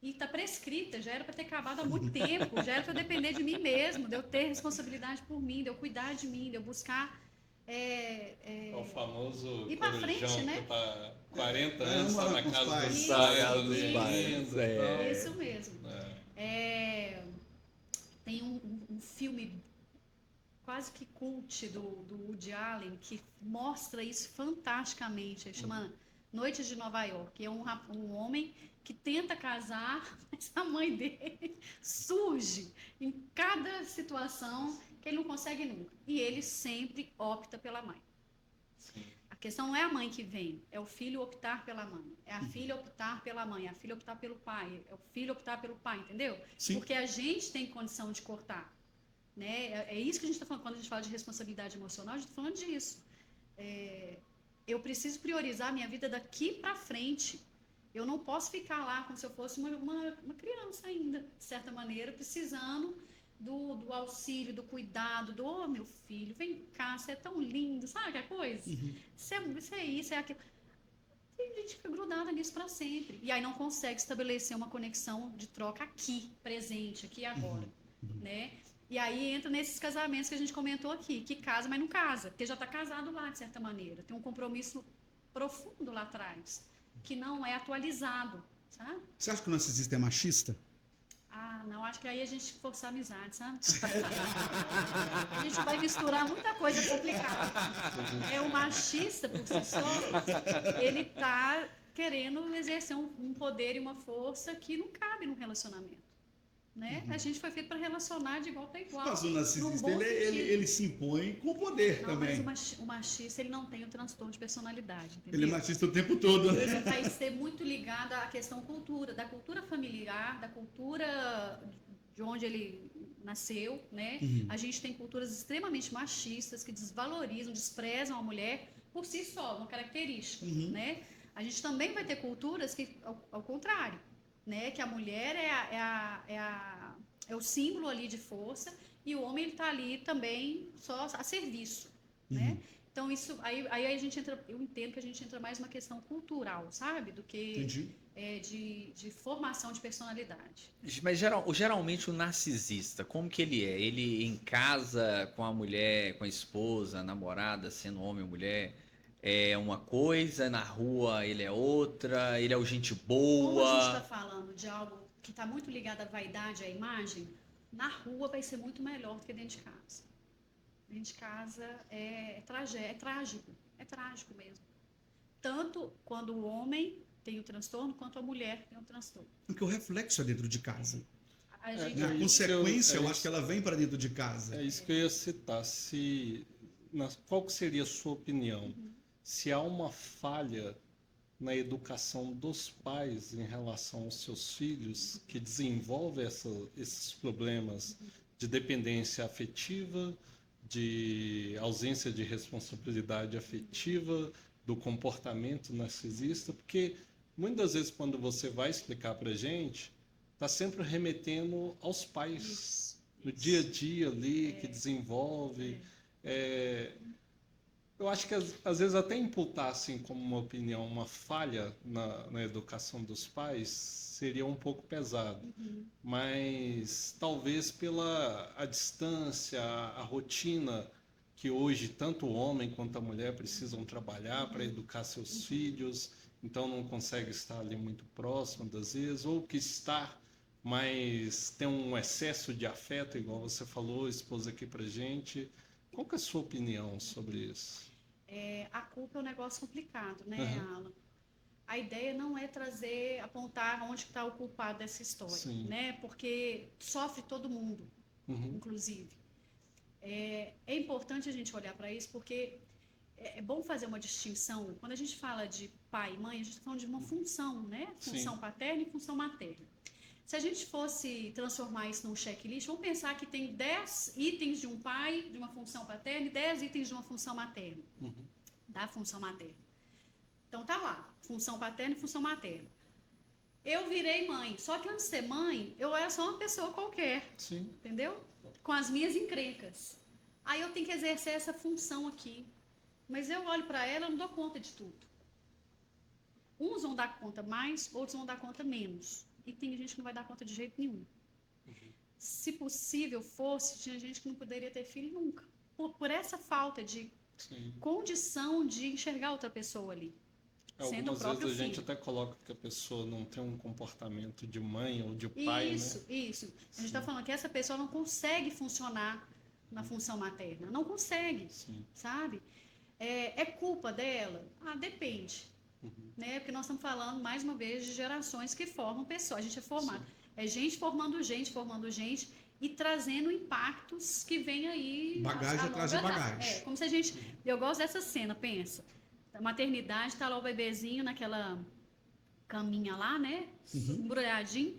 e está prescrita, já era para ter acabado há muito tempo, já era para eu depender de mim mesmo, de eu ter responsabilidade por mim, de eu cuidar de mim, de eu buscar. É o famoso Ir pra frente, corujão né? que tá 40 anos, morar tá na com os casa pais. dos Isso, pais, isso, lindo e tal. Isso mesmo. Tem um filme quase que cult do Woody Allen que mostra isso fantasticamente. Ele chama Noites de Nova York. É um homem que tenta casar, mas a mãe dele surge em cada situação que ele não consegue nunca. E ele sempre opta pela mãe. Sim. A questão não é a mãe que vem, é o filho optar pela mãe. É a filha optar pela mãe, é a filha optar pelo pai, é o filho optar pelo pai, entendeu? Sim. Porque a gente tem condição de cortar. Né? É isso que a gente está falando quando a gente fala de responsabilidade emocional, a gente está falando disso. Eu preciso priorizar a minha vida daqui para frente. Eu não posso ficar lá como se eu fosse uma criança ainda, de certa maneira, precisando do auxílio, do cuidado, do meu filho, vem cá, você é tão lindo, sabe aquela coisa? Isso é isso, é aquilo. Tem gente que fica grudada nisso para sempre. E aí não consegue estabelecer uma conexão de troca aqui, presente, aqui e agora. Né? E aí entra nesses casamentos que a gente comentou aqui, que casa, mas não casa, porque já está casado lá, de certa maneira. Tem um compromisso profundo lá atrás, que não é atualizado, sabe? Você acha que o narcisista é machista? Ah, não, acho que aí a gente forçar a amizade, sabe? A gente vai misturar muita coisa complicada. O machista, por si só, ele tá querendo exercer um poder e uma força que não cabe num relacionamento. Né? A gente foi feito para relacionar de igual para igual. Mas o narcisista, Num bom ele se impõe com poder Não, também. mas o machista, ele não tem o transtorno de personalidade, entendeu? Ele é machista o tempo todo, né? Ele vai ser muito ligado à questão da cultura familiar, da cultura de onde ele nasceu, né? A gente tem culturas extremamente machistas que desvalorizam, desprezam a mulher por si só, uma característica, né? A gente também vai ter culturas que, ao contrário, né? Que a mulher é o símbolo ali de força e o homem ele está ali também só a serviço, né? Então isso aí a gente entra, eu entendo que a gente entra mais numa questão cultural, sabe, do que de formação de personalidade. Mas geralmente o narcisista, como que ele é? Ele em casa com a mulher, com a esposa, a namorada, sendo homem ou mulher, é uma coisa, na rua ele é outra, ele é o gente boa. Como a gente está falando de algo que está muito ligado à vaidade, à imagem, na rua vai ser muito melhor do que dentro de casa. Dentro de casa é trágico mesmo. Tanto quando o homem tem o transtorno, quanto a mulher tem o transtorno. Porque o reflexo é dentro de casa. A gente, A consequência, eu acho que ela vem para dentro de casa. É isso que eu ia citar. Qual que seria a sua opinião? Se há uma falha na educação dos pais em relação aos seus filhos que desenvolve esses problemas de dependência afetiva, de ausência de responsabilidade afetiva, do comportamento narcisista, porque muitas vezes quando você vai explicar para a gente, está sempre remetendo aos pais, no dia a dia ali, que desenvolve. Eu acho que às vezes até imputar assim como uma opinião, uma falha na educação dos pais seria um pouco pesado, mas talvez pela a distância, a rotina que hoje tanto o homem quanto a mulher precisam trabalhar para educar seus filhos, então não consegue estar ali muito próximo das vezes, ou que está, mas tem um excesso de afeto, igual você falou, expôs aqui para gente. Qual que é a sua opinião sobre isso? A culpa é um negócio complicado, né, Alan? A ideia não é apontar onde está o culpado dessa história, né? Porque sofre todo mundo, inclusive. É importante a gente olhar para isso, porque é bom fazer uma distinção. Quando a gente fala de pai e mãe, a gente está falando de uma função, né? Função paterna e função materna. Se a gente fosse transformar isso num checklist, vamos pensar que tem 10 itens de um pai, de uma função paterna, e 10 itens de uma função materna, da função materna. Então tá lá, função paterna e função materna. Eu virei mãe, só que antes de ser mãe, eu era só uma pessoa qualquer, Sim. entendeu? Com as minhas encrencas. Aí eu tenho que exercer essa função aqui. Mas eu olho para ela, eu não dou conta de tudo. Uns vão dar conta mais, outros vão dar conta menos. E tem gente que não vai dar conta de jeito nenhum. Se possível fosse, tinha gente que não poderia ter filho nunca. Por essa falta de Sim. condição de enxergar outra pessoa ali. Sendo o Algumas próprio vezes a gente filho. até coloca que a pessoa não tem um comportamento de mãe ou de pai, Isso, né? isso. A gente está falando que essa pessoa não consegue funcionar na função materna. Não consegue, Sim. sabe? É culpa dela? Ah, depende. Né? Porque nós estamos falando, mais uma vez, de gerações que formam pessoas. A gente é formado. É gente formando gente e trazendo impactos que vêm aí. Bagagem a atrás de longa bagagem. É, como se a gente. Eu gosto dessa cena, pensa. A maternidade, tá lá o bebezinho naquela caminha lá, né? Embrulhadinho.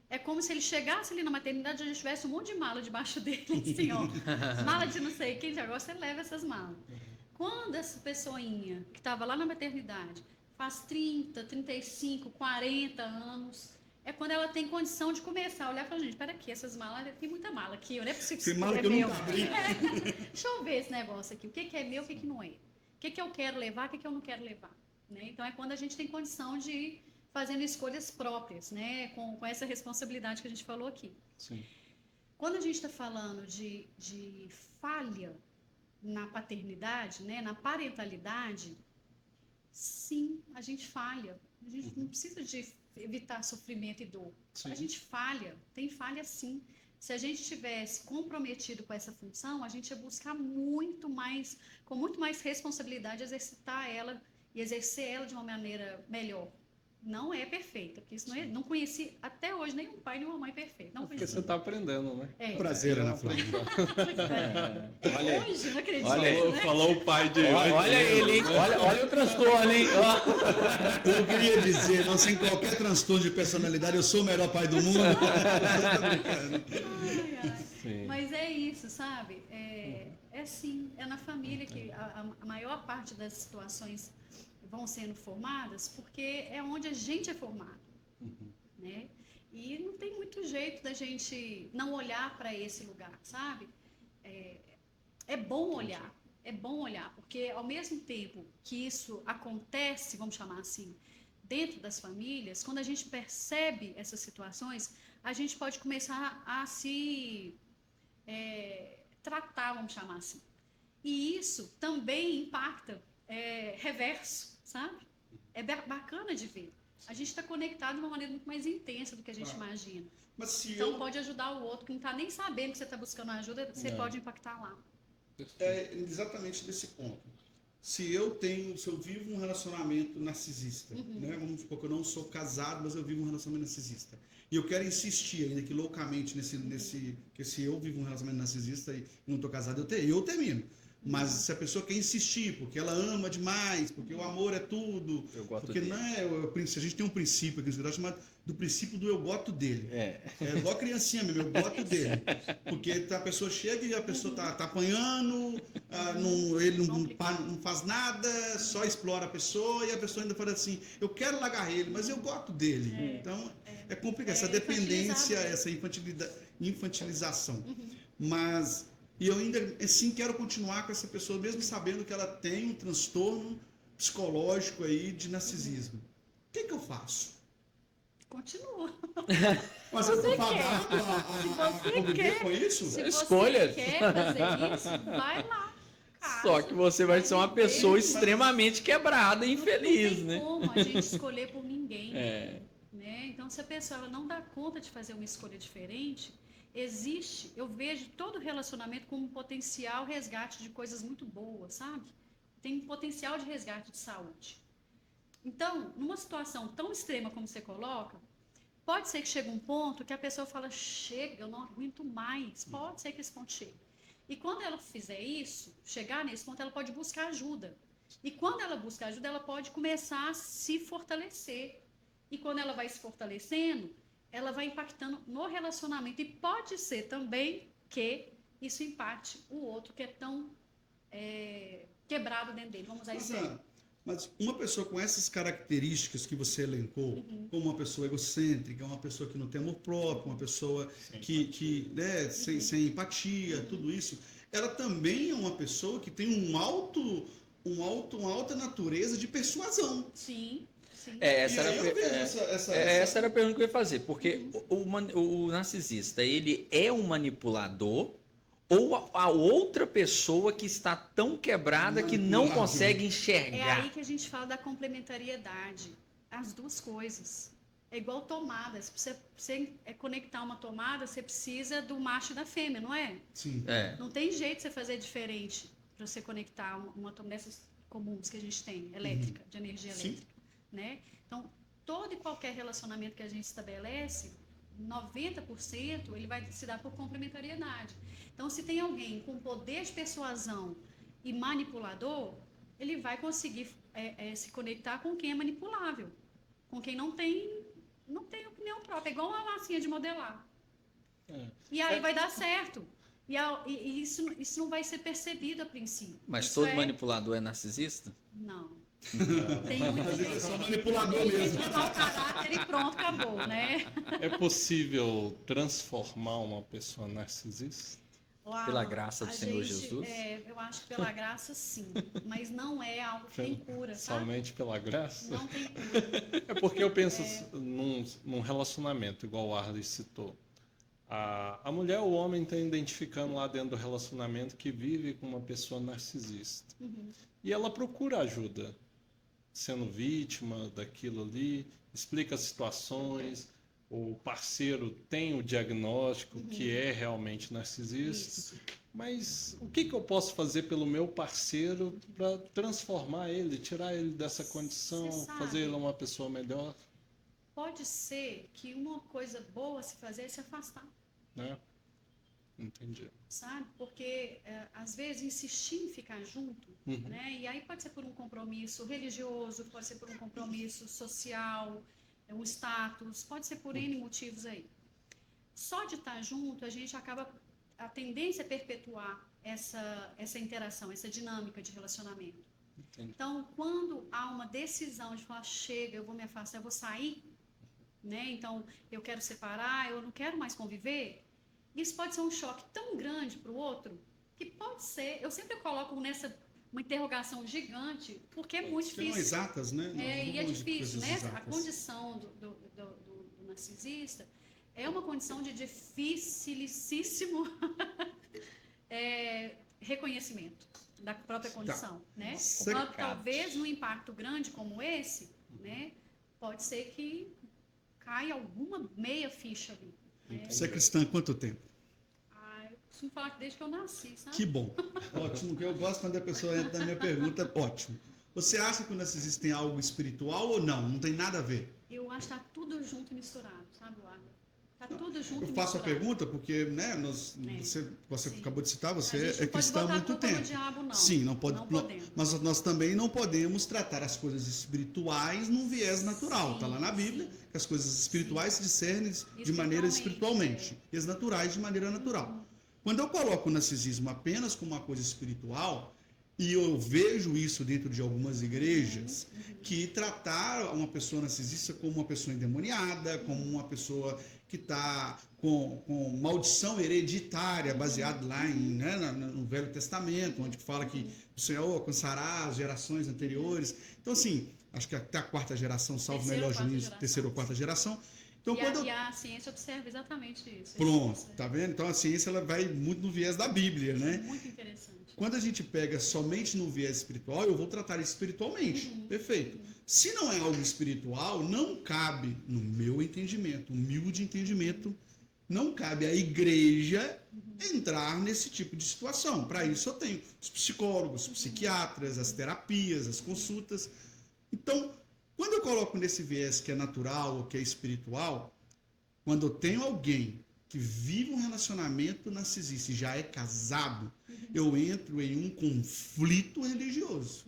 É como se ele chegasse ali na maternidade e já tivesse um monte de mala debaixo dele, assim, ó. Mala de não sei quem, já gosta, você leva essas malas. Quando essa pessoinha que estava lá na maternidade faz 30, 35, 40 anos, é quando ela tem condição de começar a olhar e falar, gente, espera aqui, essas malas, tem muita mala aqui, não é possível que Tem isso mala é que eu meu. nunca abri. Deixa eu ver esse negócio aqui, o que é meu, o que não é. O que eu quero levar, o que eu não quero levar. Né? Então, é quando a gente tem condição de ir fazendo escolhas próprias, né? Com essa responsabilidade que a gente falou aqui. Sim. Quando a gente está falando de falha na paternidade, né? Na parentalidade, sim, a gente falha. A gente não precisa de evitar sofrimento e dor. Sim. A gente falha, tem falha sim. Se a gente tivesse comprometido com essa função, a gente ia buscar muito mais, com muito mais responsabilidade, exercitar ela e exercer ela de uma maneira melhor. Não é perfeita, porque isso não conheci até hoje nenhum pai nem uma mãe perfeita. Não Porque conheci. você está aprendendo, né? É. Prazer, Ana Flávia. Olha, Hoje, não acredito. Olha aí. Né? Falou o pai de olha ele, hein? Olha o transtorno, hein? Ó. Eu queria dizer, não, sem qualquer transtorno de personalidade, eu sou o melhor pai do mundo. Ai, ai. Sim. Mas é isso, sabe? É sim, é na família que a maior parte das situações vão sendo formadas, porque é onde a gente é formado, né? E não tem muito jeito da gente não olhar para esse lugar, sabe? É bom olhar, porque ao mesmo tempo que isso acontece, vamos chamar assim, dentro das famílias, quando a gente percebe essas situações, a gente pode começar a se tratar, vamos chamar assim. E isso também impacta reverso, sabe? É bacana de ver. A gente está conectado de uma maneira muito mais intensa do que a gente imagina. Mas se Então pode ajudar o outro que não está nem sabendo que você está buscando ajuda, você pode impactar lá. É exatamente desse ponto. Se eu vivo um relacionamento narcisista, né? Vamos supor que eu não sou casado, mas eu vivo um relacionamento narcisista. E eu quero insistir ainda que loucamente que se eu vivo um relacionamento narcisista e não estou casado, eu termino. Mas se a pessoa quer insistir, porque ela ama demais, porque o amor é tudo, Eu gosto porque dele. não é, a gente tem um princípio aqui no escritório chamado do princípio do eu gosto dele. É. É igual a criancinha mesmo, eu gosto dele. Porque a pessoa chega e a pessoa tá apanhando, ele não faz nada, só explora a pessoa e a pessoa ainda fala assim, eu quero largar ele, mas eu gosto dele. Então, é complicado, essa dependência, essa infantilização. Mas, e eu ainda assim quero continuar com essa pessoa, mesmo sabendo que ela tem um transtorno psicológico aí de narcisismo. O que eu faço? Continua. Mas eu você vou quer. pagar Se você conviver quer. com isso? Se Escolhas. você quer fazer isso, vai lá. Casa, Só que você vai ser uma pessoa viver, extremamente quebrada e infeliz, não né? tem como a gente escolher por ninguém. É. Né? Então, se a pessoa ela não dá conta de fazer uma escolha diferente, eu vejo todo relacionamento como um potencial resgate de coisas muito boas, sabe? Tem um potencial de resgate de saúde. Então, numa situação tão extrema como você coloca, pode ser que chegue um ponto que a pessoa fala, chega, eu não aguento mais. Pode ser que esse ponto chegue. E quando ela fizer isso, chegar nesse ponto, ela pode buscar ajuda. E quando ela busca ajuda, ela pode começar a se fortalecer. E quando ela vai se fortalecendo, ela vai impactando no relacionamento. E pode ser também que isso impacte o outro que é tão quebrado dentro dele. Vamos usar isso aí. Mas uma pessoa com essas características que você elencou, como uma pessoa egocêntrica, uma pessoa que não tem amor próprio, uma pessoa né, sem empatia, tudo isso, ela também é uma pessoa que tem uma alta natureza de persuasão. Sim, sim. Essa E aí eu vejo essa era a pergunta que eu ia fazer, porque o narcisista, ele é um manipulador ou a outra pessoa que está tão quebrada que não Manipulador. consegue É enxergar? aí que a gente fala da complementariedade. As duas coisas. É igual tomadas. Para você conectar uma tomada, você precisa do macho e da fêmea, não é? Sim. Não tem jeito de você fazer diferente para você conectar uma tomada dessas comuns que a gente tem, elétrica, de energia Sim. elétrica. Né? Então, todo e qualquer relacionamento que a gente estabelece, 90% ele vai se dar por complementariedade. Então, se tem alguém com poder de persuasão e manipulador, ele vai conseguir se conectar com quem é manipulável, com quem não tem opinião própria, é igual uma massinha de modelar. E aí vai dar certo. E isso não vai ser percebido a princípio. Mas Isso todo manipulador é narcisista? Não. Tem muita Às vezes é gente. só manipulador Tem gente mesmo. que dá o caráter e pronto, acabou, né? É possível transformar uma pessoa narcisista? Pela graça do Senhor Jesus? Eu acho que pela graça, sim. Mas não é algo que tem cura, sabe? Somente pela graça? Não tem cura. É porque eu penso num relacionamento, igual o Arley citou. A mulher ou o homem está identificando lá dentro do relacionamento que vive com uma pessoa narcisista. E ela procura ajuda, sendo vítima daquilo ali, explica as situações, o parceiro tem o diagnóstico que é realmente narcisista. Isso. Mas o que eu posso fazer pelo meu parceiro para transformar ele, tirar ele dessa condição, Você sabe. fazer ele uma pessoa melhor, Pode ser que uma coisa boa a se fazer é se afastar, né? Entendi. sabe? Porque, às vezes, insistir em ficar junto, né? E aí pode ser por um compromisso religioso, pode ser por um compromisso social, um status, pode ser por N motivos aí. Só de estar junto, a tendência é perpetuar essa interação, essa dinâmica de relacionamento. Entendi. Então, quando há uma decisão de falar, chega, eu vou me afastar, eu vou sair, né? Então, eu quero separar, eu não quero mais conviver, isso pode ser um choque tão grande para o outro, que pode ser, eu sempre coloco uma interrogação gigante, porque é muito Que não difícil. exatas, né? Não E é vamos de difícil, coisas né? A exatas. condição do narcisista é uma condição de dificilíssimo reconhecimento da própria condição, né? Complicado. Talvez num impacto grande como esse, né? Pode ser que caia alguma meia ficha ali. Né? Você é cristã há quanto tempo? Eu costumo falar que desde que eu nasci, sabe? Que bom. Ótimo, que eu gosto quando a pessoa entra na minha pergunta. Ótimo. Você acha que o narcisista tem algo espiritual ou não? Não tem nada a ver? Eu acho que tá tudo junto e misturado, sabe, Wagner? Tá tudo junto Eu e faço a misturado. pergunta porque, né, você Sim. acabou de citar, A você gente é não pode cristã há botar a muito culpa no tempo. diabo, não. Sim, não pode. Não podemos. Mas nós também não podemos tratar as coisas espirituais num viés natural. Sim, Está lá na Bíblia sim. que as coisas espirituais se discernem de maneira espiritualmente e as naturais de maneira natural. Quando eu coloco o narcisismo apenas como uma coisa espiritual, e eu vejo isso dentro de algumas igrejas, que tratar uma pessoa narcisista como uma pessoa endemoniada, como uma pessoa que está com maldição hereditária, baseada lá no Velho Testamento, onde fala que o Senhor alcançará as gerações anteriores. Então, assim, acho que até a quarta geração, salvo Terceira ou melhor quarta juízo, geração. terceira ou quarta geração. Então, E a ciência observa exatamente isso. Pronto, tá vendo? Então a ciência ela vai muito no viés da Bíblia, né? Muito interessante. Quando a gente pega somente no viés espiritual, eu vou tratar isso espiritualmente. Perfeito. Se não é algo espiritual, não cabe, no meu entendimento, humilde entendimento, não cabe à igreja entrar nesse tipo de situação. Para isso eu tenho os psicólogos, os psiquiatras, as terapias, as consultas. Então, quando eu coloco nesse viés que é natural ou que é espiritual, quando eu tenho alguém que vive um relacionamento narcisista e já é casado, eu entro em um conflito religioso.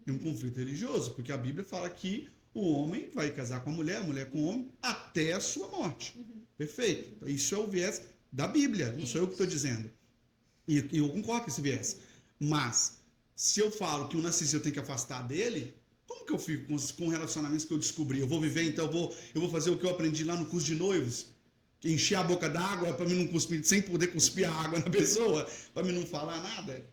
Em um conflito religioso, porque a Bíblia fala que o homem vai casar com a mulher com o homem, até a sua morte. Perfeito. Então, isso é o viés da Bíblia, não sou eu que estou dizendo. E eu concordo com esse viés. Mas, se eu falo que o narcisista eu tenho que afastar dele, como que eu fico com relacionamentos que eu descobri? Eu vou viver, então eu vou fazer o que eu aprendi lá no curso de noivos? Encher a boca d'água para mim não cuspir, sem poder cuspir a água na pessoa, para mim não falar nada?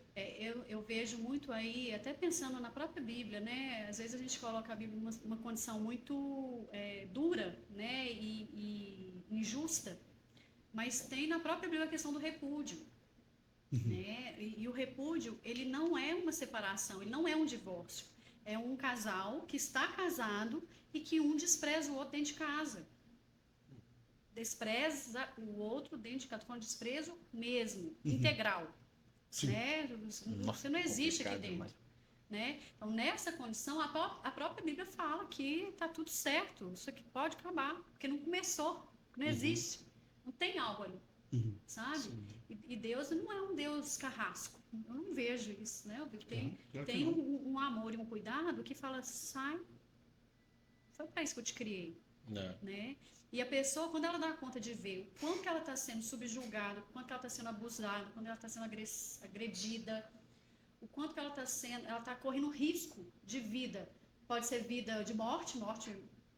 Eu vejo muito aí, até pensando na própria Bíblia, né? Às vezes a gente coloca a Bíblia numa condição muito dura, né? E injusta, mas tem na própria Bíblia a questão do repúdio, né? E o repúdio, ele não é uma separação, ele não é um divórcio. É um casal que está casado e que um despreza o outro dentro de casa. Despreza o outro dentro de casa. Estou falando de desprezo mesmo, integral. Sim. Né? Nossa, Você não existe aqui complicado dentro. demais. Né? Então, nessa condição, a própria Bíblia fala que está tudo certo, isso aqui pode acabar, porque não começou, não existe, não tem algo ali, sabe? E Deus não é um Deus carrasco, eu não vejo isso, né? Eu vejo que tem um amor e um cuidado que fala, sai, foi para isso que eu te criei, né? E a pessoa, quando ela dá conta de ver o quanto que ela está sendo subjugada, o quanto que ela está sendo abusada, quando ela está sendo agredida, o quanto que ela está correndo risco de vida. Pode ser vida de morte,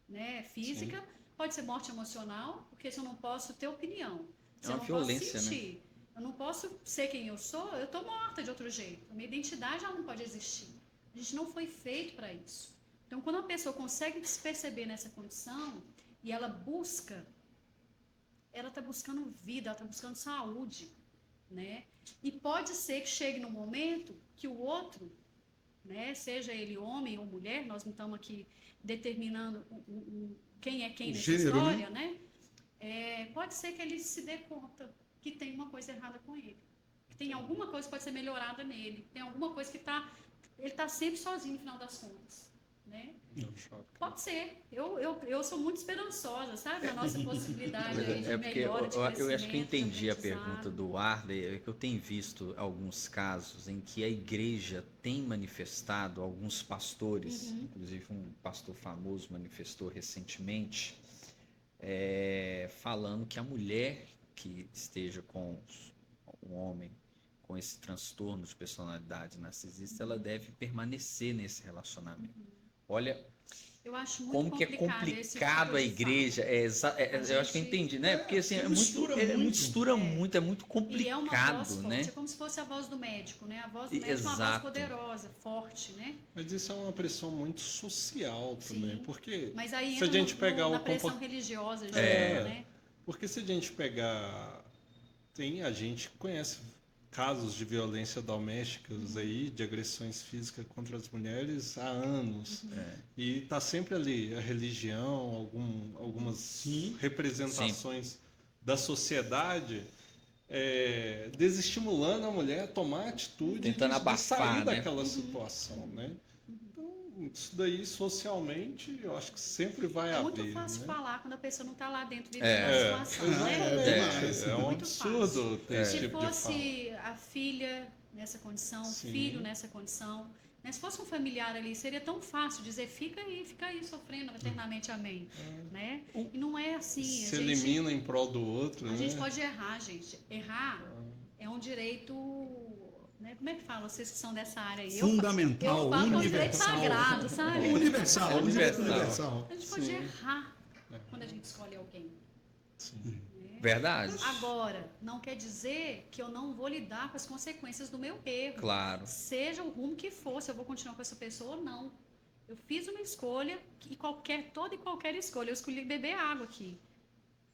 né, física, pode ser morte emocional, porque se eu não posso ter opinião, se eu não violência, posso sentir, eu não posso ser quem eu sou, eu estou morta de outro jeito. A minha identidade ela não pode existir. A gente não foi feito para isso. Então, quando a pessoa consegue se perceber nessa condição e ela está buscando vida, ela está buscando saúde, né? E pode ser que chegue num momento que o outro, né, seja ele homem ou mulher, nós não estamos aqui determinando quem é quem nessa gênero, história, né? Pode ser que ele se dê conta que tem uma coisa errada com ele, que tem alguma coisa que pode ser melhorada nele, tem alguma coisa que ele está sempre sozinho no final das contas, né? Pode ser. Eu sou muito esperançosa, sabe? A nossa possibilidade aí de Porque melhora, de eu acho que eu crescimento, entendi a de pergunta aprendizado. do Arley, é que eu tenho visto alguns casos em que a igreja tem manifestado, alguns pastores, inclusive um pastor famoso manifestou recentemente, falando que a mulher que esteja com um homem com esse transtorno de personalidade narcisista, ela deve permanecer nesse relacionamento. Olha, Eu acho muito como que é complicado esse complicado tipo a de igreja. Eu acho que eu entendi, né? Porque assim, mistura muito, é muito E é uma complicado, voz forte, né? é como se fosse a voz do médico, né? A voz do médico é uma voz Exato. poderosa, forte, né? Mas isso é uma pressão muito social também, Sim. porque Mas aí se a entra gente pegar na o pressão religiosa, de né? porque se a gente pegar, a gente conhece casos de violência domésticas aí, de agressões físicas contra as mulheres há anos. E está sempre ali a religião, algumas representações da sociedade desestimulando a mulher a tomar atitude Tentando abafar, sair né? daquela situação, né? Então, isso daí socialmente eu acho que sempre vai É haver. muito fácil né? falar quando a pessoa não está lá dentro vivendo a situação, né? demais. É um Muito absurdo ter esse Se tipo de fala. fosse a filha nessa condição, o filho nessa condição, né? Se fosse um familiar ali, seria tão fácil dizer fica aí sofrendo eternamente, amém, né? E não é assim. Se elimina em prol do outro, A né? gente pode errar, gente. Errar é um direito, né? Como é que fala? Vocês que são dessa área aí. Fundamental, eu falo como direito universal. sagrado, sabe? Universal, Universal. universal. A gente pode errar quando a gente escolhe alguém. Verdade. Agora, não quer dizer que eu não vou lidar com as consequências do meu erro. Claro. Seja o rumo que for, se eu vou continuar com essa pessoa ou não. Eu fiz uma escolha, e toda e qualquer escolha, eu escolhi beber água aqui.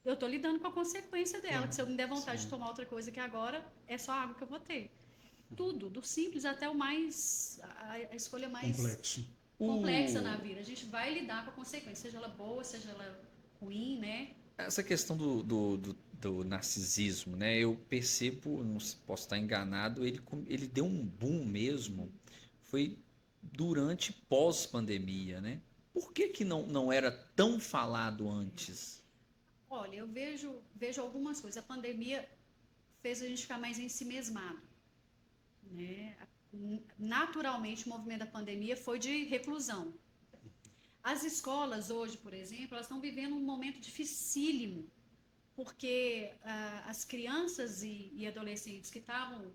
Eu estou lidando com a consequência dela, que se eu me der vontade de tomar outra coisa que agora, é só água que eu vou ter. Tudo, do simples até o mais, a escolha mais complexa na vida. A gente vai lidar com a consequência, seja ela boa, seja ela ruim, né? Essa questão do narcisismo, né? Eu percebo, não posso estar enganado, ele deu um boom mesmo, foi durante pós-pandemia, né? Por que não era tão falado antes? Olha, eu vejo algumas coisas. A pandemia fez a gente ficar mais ensimesmado, né? Naturalmente, o movimento da pandemia foi de reclusão. As escolas hoje, por exemplo, elas estão vivendo um momento dificílimo, porque as crianças e adolescentes que estavam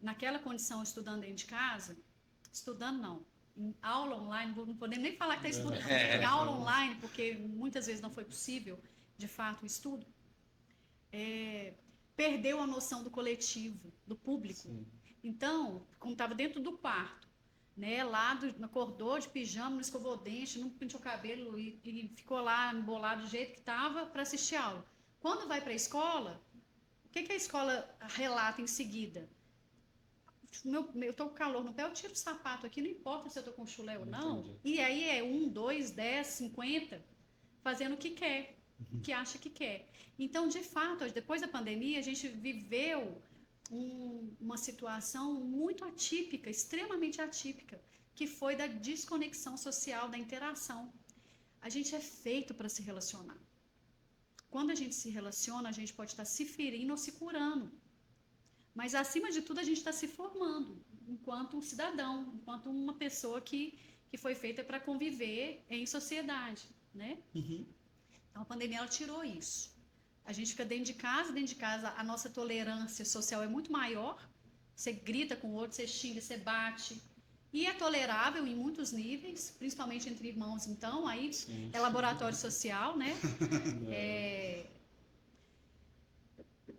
naquela condição, estudando dentro de casa, estudando não, em aula online, não podemos nem falar que está estudando, em aula online, porque muitas vezes não foi possível, de fato, o estudo, perdeu a noção do coletivo, do público. Sim. Então, como estava dentro do quarto, né, acordou de pijama, não escovou o dente, não penteou o cabelo e ficou lá embolado do jeito que estava para assistir a aula. Quando vai para a escola, o que a escola relata em seguida? Eu estou com calor no pé, eu tiro o sapato aqui, não importa se eu estou com chulé ou não. Entendi. E aí é 1, 2, 10, 50, fazendo o que quer, o que acha que quer. Então, de fato, depois da pandemia, a gente viveu uma situação muito atípica, extremamente atípica, que foi da desconexão social, da interação. A gente é feito para se relacionar. Quando a gente se relaciona, a gente pode estar se ferindo ou se curando. Mas, acima de tudo, a gente está se formando enquanto um cidadão, enquanto uma pessoa que foi feita para conviver em sociedade, né? Uhum. Então, a pandemia ela tirou isso. A gente fica dentro de casa a nossa tolerância social é muito maior. Você grita com o outro, você xinga, você bate. E é tolerável em muitos níveis, principalmente entre irmãos, então, aí Sim. é laboratório social, né?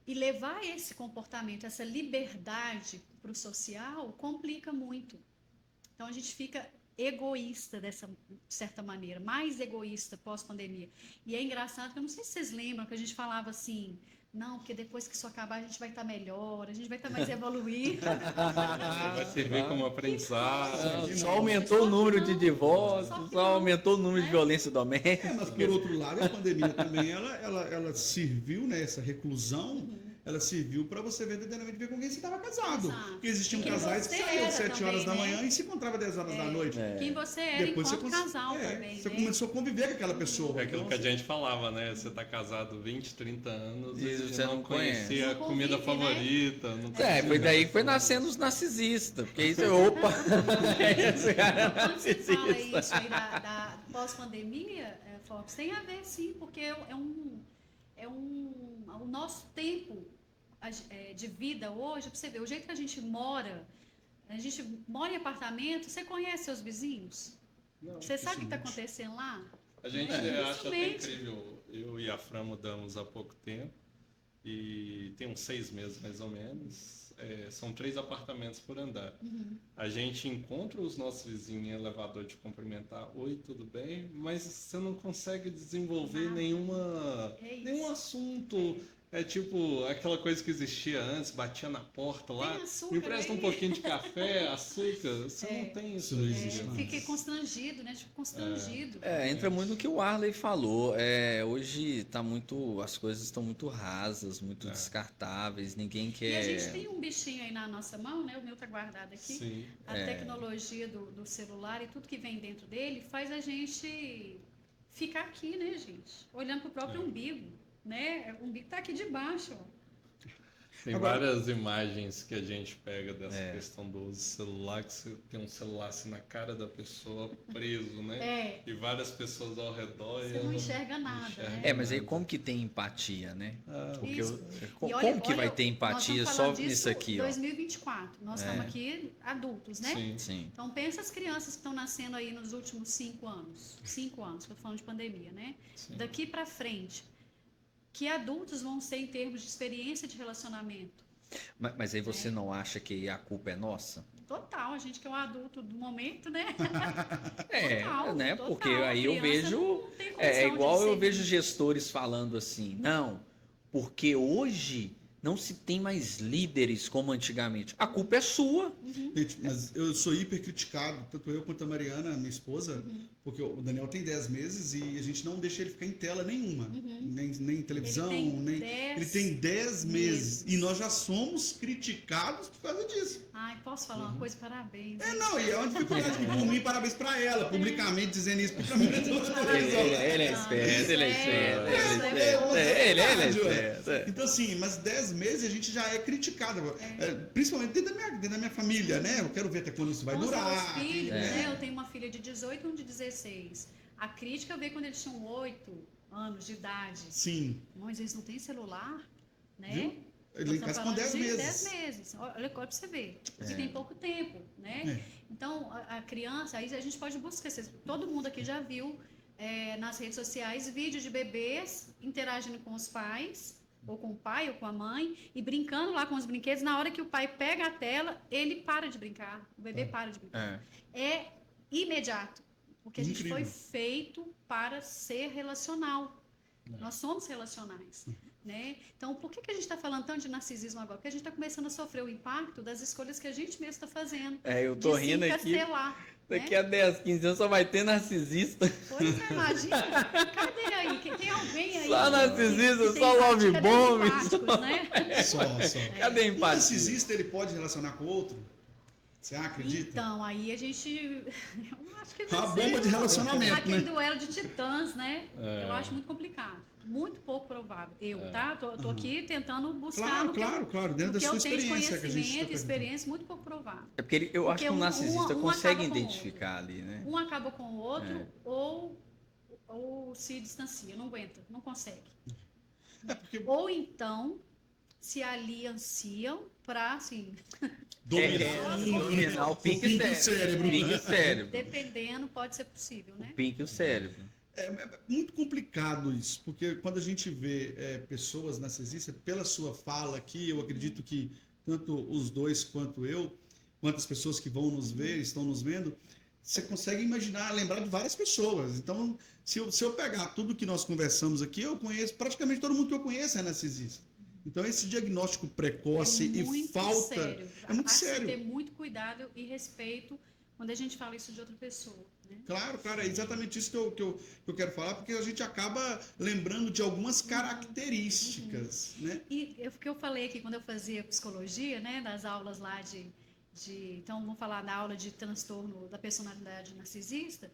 E levar esse comportamento, essa liberdade para o social, complica muito. Então, a gente fica egoísta de certa maneira, mais egoísta pós-pandemia. E é engraçado que eu não sei se vocês lembram que a gente falava assim, não, porque depois que isso acabar a gente vai estar melhor, a gente vai estar mais evoluído. Vai servir como aprendizado. Só aumentou o número de divórcios, só aumentou o número de violência doméstica. Mas por outro lado, a pandemia também, ela serviu, né, essa reclusão, ela serviu para você verdadeiramente ver com quem você estava casado. Exato. Porque existiam Quem casais que você saíam era 7 horas também, da né? manhã e se encontravam 10 horas da noite. Quem você era Depois enquanto você casal também, você né? começou a conviver com aquela pessoa. É aquilo Então, que a gente falava, né? Você tá casado 20, 30 anos E e você não conhecia a conhece. comida Não convive, né? favorita. Não Foi daí que foi nascendo os narcisistas, porque isso é opa, esse cara é Quando você fala narcisista. isso aí da pós-pandemia, Fox, tem a ver sim, porque o nosso tempo de vida hoje, pra você ver, o jeito que a gente mora em apartamento, você conhece seus vizinhos? Você sabe o que está acontecendo lá? A gente É, acha até dificilmente. incrível. Eu e a Fran mudamos há pouco tempo e tem uns 6 meses mais ou menos. São 3 apartamentos por andar. A gente encontra os nossos vizinhos em elevador de cumprimentar, oi, tudo bem? Mas você não consegue desenvolver Nada. É isso. nenhum assunto. É tipo aquela coisa que existia antes, batia na porta lá, Tem açúcar me empresta um aí? pouquinho de café, açúcar. Você não tem isso. Isso não aí. existe mais. Fiquei constrangido, né? Tipo, constrangido. Entra muito no que o Arley falou. Hoje tá muito, as coisas estão muito rasas, muito descartáveis, ninguém E a gente quer. tem um bichinho aí na nossa mão, né? O meu tá guardado aqui. Sim. A tecnologia do celular e tudo que vem dentro dele faz a gente ficar aqui, né, gente? Olhando pro próprio umbigo, né? O umbigo tá aqui debaixo, ó. Tem Agora- várias imagens que a gente pega dessa questão do uso do celular, que você tem um celular assim na cara da pessoa preso, né? E várias pessoas ao redor. Você não enxerga nada, né? Mas aí como que tem empatia, né? Porque Isso. como E olha, que vai ter nós empatia estamos só falando disso nisso aqui, ó? 2024. Nós estamos aqui adultos, né? Sim. Sim. Então, pensa as crianças que estão nascendo aí nos últimos 5 anos. 5 anos, que eu tô falando de pandemia, né? Sim. Daqui para frente, que adultos vão ser em termos de experiência de relacionamento? Mas aí você não acha que a culpa é nossa? Total, a gente que é um adulto do momento, né? Né? Total. Porque aí eu Criança vejo. não tem condição É de igual eu ser vejo gestores falando assim, não, porque hoje não se tem mais líderes como antigamente. A culpa é sua. Gente, mas eu sou hiper criticado, tanto eu quanto a Mariana, minha esposa, porque o Daniel tem 10 meses e a gente não deixa ele ficar em tela nenhuma, nem televisão, ele tem 10 meses e nós já somos criticados por causa disso. Ai, posso falar uma coisa? Parabéns. Não, e é uma dificuldade que por mim, parabéns pra ela, publicamente dizendo isso, porque a minha televisão. Ele é esperto, ele é esperto, ele é esperto. Então, assim, mas 10 meses a gente já é criticado, principalmente dentro da minha família, né? Eu quero ver até quando isso vai Com os durar. meus filhos, né? né? Eu tenho uma filha de 18 e um de 16. A crítica veio quando eles tinham 8 anos de idade. Sim. Mas eles não têm celular, né? Viu? Ele em Nós casa estamos com 10 falando de meses. 10 meses. Olha para você ver. Porque É. tem pouco tempo, né? É. Então, a criança, aí a gente pode buscar. Todo mundo aqui já viu nas redes sociais vídeos de bebês interagindo com os pais, ou com o pai, ou com a mãe, e brincando lá com os brinquedos. Na hora que o pai pega a tela, ele para de brincar. O bebê para de brincar. É imediato. Porque a gente Incrível. foi feito para ser relacional. Nós somos relacionais. Né? Então, por que a gente está falando tanto de narcisismo agora? Porque a gente está começando a sofrer o impacto das escolhas que a gente mesmo está fazendo. Eu tô de se rindo aqui. encastelar, Daqui né? a 10, 15 anos só vai ter narcisista. Pois é, imagina. Cadê aí? Tem alguém aí? Só narcisista, que tem só love empatia? Cadê bomb. os empáticos, né? Só. Cadê a O empatia? narcisista, ele pode relacionar com outro? Você acredita? Então, aí a gente. Eu acho que É uma vai ser bomba de relacionamento, aquele né? duelo de titãs, né? Eu acho muito complicado. Muito pouco provável. Tá? Tô aqui tentando buscar Claro, dentro da que sua eu tenho de experiência que a gente conhecimento, tá experiência, muito pouco provável. É porque eu acho que o um narcisista acaba consegue com o identificar ali, né? Um acaba com o outro ou se distancia, não aguenta, não consegue. porque Ou então se alianciam para, assim, Dominar o pink Pink cérebro. cérebro. Pink cérebro. dependendo, pode ser possível, né? Pink o cérebro. É muito complicado isso, porque quando a gente vê pessoas narcisistas, pela sua fala aqui, eu acredito que tanto os dois quanto eu, quantas pessoas que vão nos ver, estão nos vendo, você consegue imaginar, lembrar de várias pessoas. Então, se eu pegar tudo que nós conversamos aqui, eu conheço, praticamente todo mundo que eu conheço é narcisista. Então, esse diagnóstico precoce e muito falta... sério. É muito Há que sério. ter muito cuidado e respeito quando a gente fala isso de outra pessoa, né? Claro, é exatamente isso que eu quero falar, porque a gente acaba lembrando de algumas características, né? E o que eu falei aqui quando eu fazia psicologia, né, das aulas lá então vamos falar da aula de transtorno da personalidade narcisista,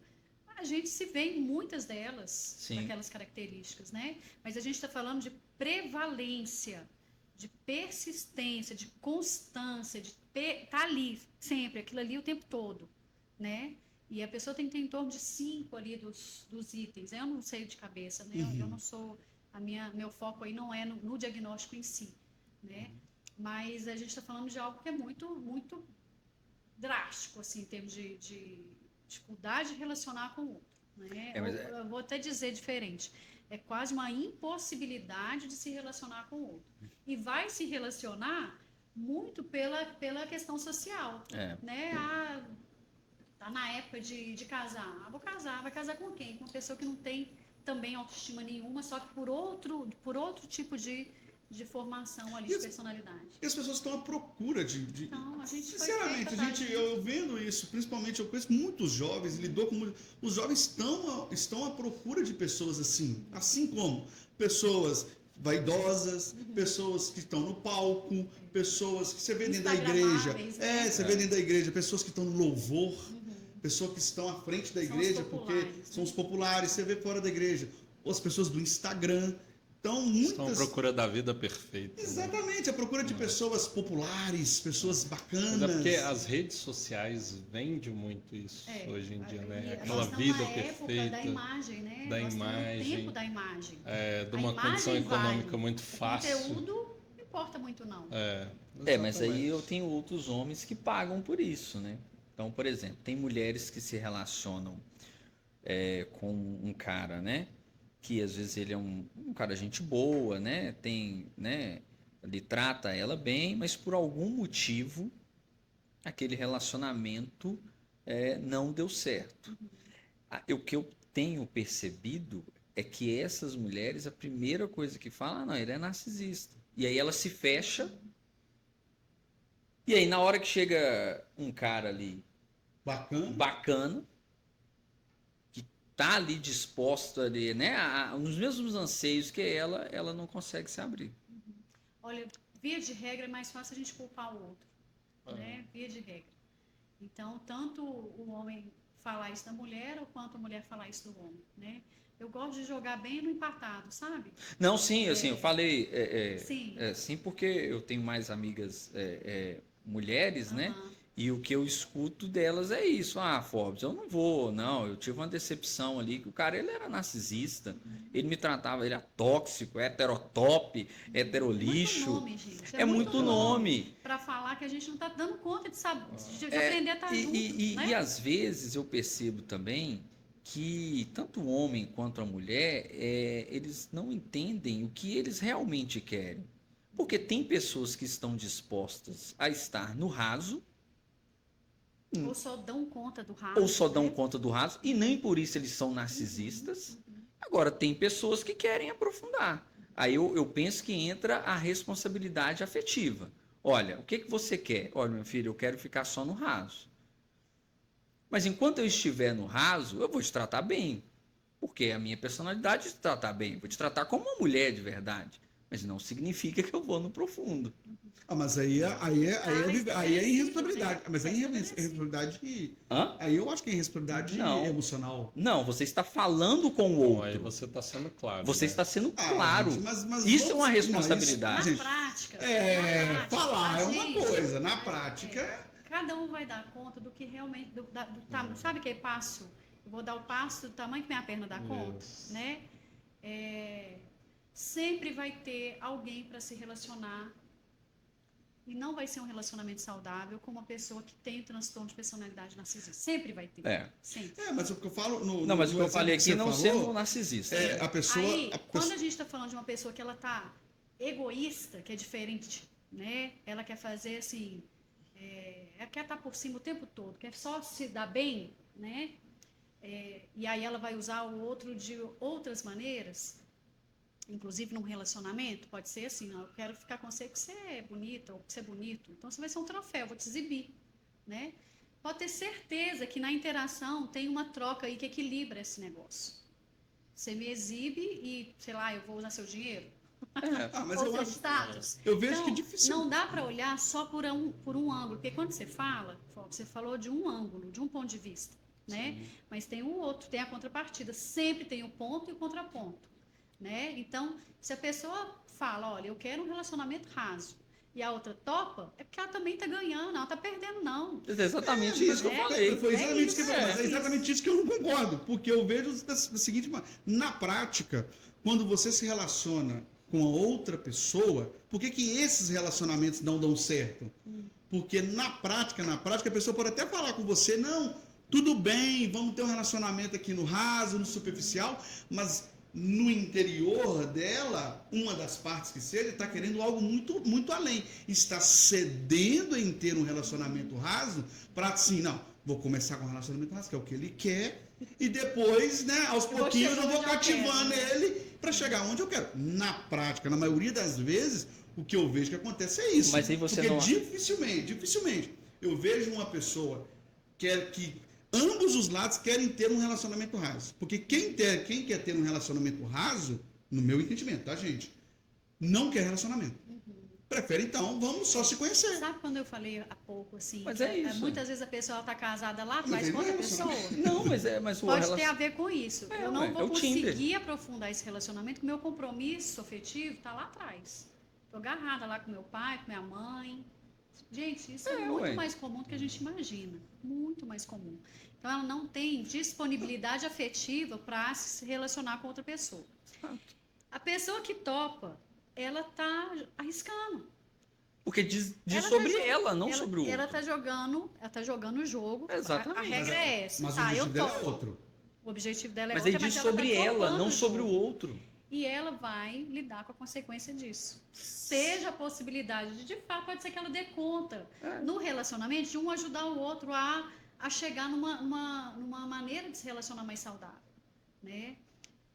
a gente se vê em muitas delas, Sim. daquelas características, né? Mas a gente está falando de prevalência, de persistência, de constância, de estar ali sempre, aquilo ali o tempo todo, né? E a pessoa tem que ter em torno de 5 ali dos itens. Eu não sei de cabeça, né? Eu não sou... Meu foco aí não é no diagnóstico em si, né? Mas a gente está falando de algo que é muito, muito drástico, assim, em termos de dificuldade de relacionar com o outro, né? Eu vou até dizer diferente. É quase uma impossibilidade de se relacionar com o outro. E vai se relacionar muito pela questão social, né? Tá na época de casar. Vou casar. Vai casar com quem? Com uma pessoa que não tem também autoestima nenhuma, só que por outro tipo de formação ali, de personalidade. E as pessoas estão à procura de... Então, a gente foi Sinceramente, feita eu vendo isso, principalmente eu conheço muitos jovens, os jovens estão à procura de pessoas assim como pessoas vaidosas, pessoas que estão no palco, pessoas que você vê dentro da igreja, né? você vê dentro da igreja, pessoas que estão no louvor, pessoas que estão à frente da igreja, porque são os populares, você vê fora da igreja, ou as pessoas do Instagram. Então, Estão à procura da vida perfeita. Exatamente, a procura de pessoas populares, pessoas bacanas. Mas é porque as redes sociais vendem muito isso hoje em dia, né? Aquela nós vida estamos na época perfeita. da imagem, né? Da Nós estamos imagem. no tempo da imagem. De A uma imagem condição econômica vale. muito fácil. O conteúdo não importa muito, não. Mas aí eu tenho outros homens que pagam por isso, né? Então, por exemplo, tem mulheres que se relacionam com um cara, né? Que às vezes ele é um cara gente boa, né? Ele trata ela bem, mas por algum motivo aquele relacionamento não deu certo. O que eu tenho percebido é que essas mulheres, a primeira coisa que falam, não, ele é narcisista. E aí ela se fecha. E aí na hora que chega um cara ali bacana, tá ali disposto ali, né, nos mesmos anseios que ela não consegue se abrir. Olha, via de regra é mais fácil a gente culpar o outro, né? Via de regra. Então, tanto o homem falar isso da mulher, ou quanto a mulher falar isso do homem, né? Eu gosto de jogar bem no empatado, sabe? Não, sim, assim, eu falei Sim. sim, porque eu tenho mais amigas mulheres, né? E o que eu escuto delas é isso. Ah, Forbes, eu não vou, não. Eu tive uma decepção ali, que o cara, ele era narcisista. Ele me tratava, ele era tóxico, heterotop, heterolixo. Muito nome, gente. É muito nome. Para falar que a gente não está dando conta de, saber, de aprender a estar junto, né? E às vezes eu percebo também que tanto o homem quanto a mulher, eles não entendem o que eles realmente querem. Porque tem pessoas que estão dispostas a estar no raso, Ou só dão conta do raso. ou só dão né? conta do raso, e nem por isso eles são narcisistas. Agora, tem pessoas que querem aprofundar. Aí eu penso que entra a responsabilidade afetiva. Olha, o que você quer? Olha, meu filho, eu quero ficar só no raso. Mas enquanto eu estiver no raso, eu vou te tratar bem. Porque é a minha personalidade de te tratar bem. Vou te tratar como uma mulher de verdade. Mas não significa que eu vou no profundo. Ah, mas aí é irresponsabilidade. Mas aí é irresponsabilidade. Hã? Aí eu acho que é irresponsabilidade Não. emocional. Não, você está falando com o Bom, aí outro. você está sendo claro. Você né? está sendo Ah, claro. gente, mas Isso é vamos- uma não, responsabilidade. Na gente, prática. É, na prática, falar é uma gente, coisa, na prática. Cada um vai dar conta do que realmente. Sabe aquele passo? Eu vou dar o passo do tamanho que minha perna dá conta, Isso. né? Sempre vai ter alguém para se relacionar. E não vai ser um relacionamento saudável com uma pessoa que tem transtorno de personalidade narcisista. Sempre vai ter. É. Sempre. Mas o que eu falo. Não, mas o que eu exemplo falei aqui você não falou, ser um narcisista. A pessoa. Aí, a quando pessoa- a gente está falando de uma pessoa que ela tá egoísta, que é diferente, né? Ela quer fazer assim, ela quer estar por cima o tempo todo, quer só se dar bem, né? E aí ela vai usar o outro de outras maneiras, inclusive num relacionamento, pode ser assim, ó, eu quero ficar com você porque você é bonita ou porque você é bonito, então você vai ser um troféu, eu vou te exibir, né? Pode ter certeza que na interação tem uma troca aí que equilibra esse negócio. Você me exibe e, sei lá, eu vou usar seu dinheiro. mas Ou eu seu acho. status. Eu vejo Então, que é difícil. não dá para olhar só por um ângulo, porque quando você fala, você falou de um ângulo, de um ponto de vista, né? Mas tem um outro, tem a contrapartida. Sempre tem o ponto e o contraponto, né? Então, se a pessoa fala, olha, eu quero um relacionamento raso, e a outra topa, é porque ela também está ganhando, ela está perdendo, não. É exatamente isso que eu falei. Foi exatamente isso que eu falei, mas é isso. exatamente isso que eu não concordo. Porque eu vejo da seguinte maneira: na prática, quando você se relaciona com a outra pessoa, por que esses relacionamentos não dão certo? Porque na prática, a pessoa pode até falar com você, não, tudo bem, vamos ter um relacionamento aqui no raso, no superficial, mas no interior dela, uma das partes que seja, está querendo algo muito, muito além. Está cedendo em ter um relacionamento raso para assim, não, vou começar com um relacionamento raso, que é o que ele quer, e depois, né, aos pouquinhos eu vou cativando ele para chegar onde eu quero. Na prática, na maioria das vezes, o que eu vejo que acontece é isso. Mas aí você porque não- dificilmente, eu vejo uma pessoa que ambos os lados querem ter um relacionamento raso. Porque quem quer ter um relacionamento raso, no meu entendimento, tá, gente? Não quer relacionamento. Prefere, então, vamos só se conhecer. Sabe quando eu falei há pouco, assim, Mas que, é isso. muitas vezes a pessoa está casada lá Mas atrás aí com não é outra pessoa? Não, mas o Pode relacion- ter a ver com isso. É, Eu ué, não é vou o Tinder. conseguir aprofundar esse relacionamento, porque meu compromisso afetivo está lá atrás. Estou agarrada lá com meu pai, com minha mãe. Gente, isso é muito ué. mais comum do que a gente imagina. Muito mais comum. Então, ela não tem disponibilidade afetiva para se relacionar com outra pessoa. A pessoa que topa, ela está arriscando. Porque diz Ela tá sobre jogando- ela, não sobre o outro. Ela está jogando o jogo. Exatamente. A regra é essa. Mas Tá, o objetivo eu dela é topo. outro. O objetivo dela é Mas outra, ele diz ela tá sobre ela, topando não o sobre o jogo. outro. E ela vai lidar com a consequência disso. Seja a possibilidade de fato, pode ser que ela dê conta no relacionamento de um ajudar o outro a chegar numa maneira de se relacionar mais saudável, né?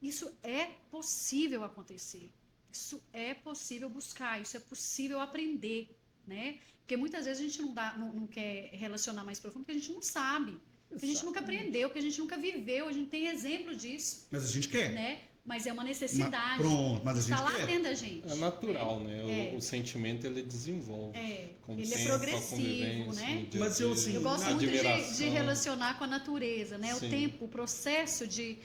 Isso é possível acontecer. Isso é possível buscar, isso é possível aprender, né? Porque muitas vezes a gente não quer relacionar mais profundo porque a gente não sabe. Porque a gente nunca aprendeu, porque a gente nunca viveu, a gente tem exemplo disso, Mas a gente quer. né? Mas é uma necessidade. Pronto, mas a Está gente lá quer. dentro da gente. É natural, né? É. O sentimento ele desenvolve. Ele Com o é tempo, a progressivo, convivência, né? no dia a Mas eu, dia, assim, Eu gosto a muito de admiração. relacionar com a natureza, né? O Sim. tempo, o processo de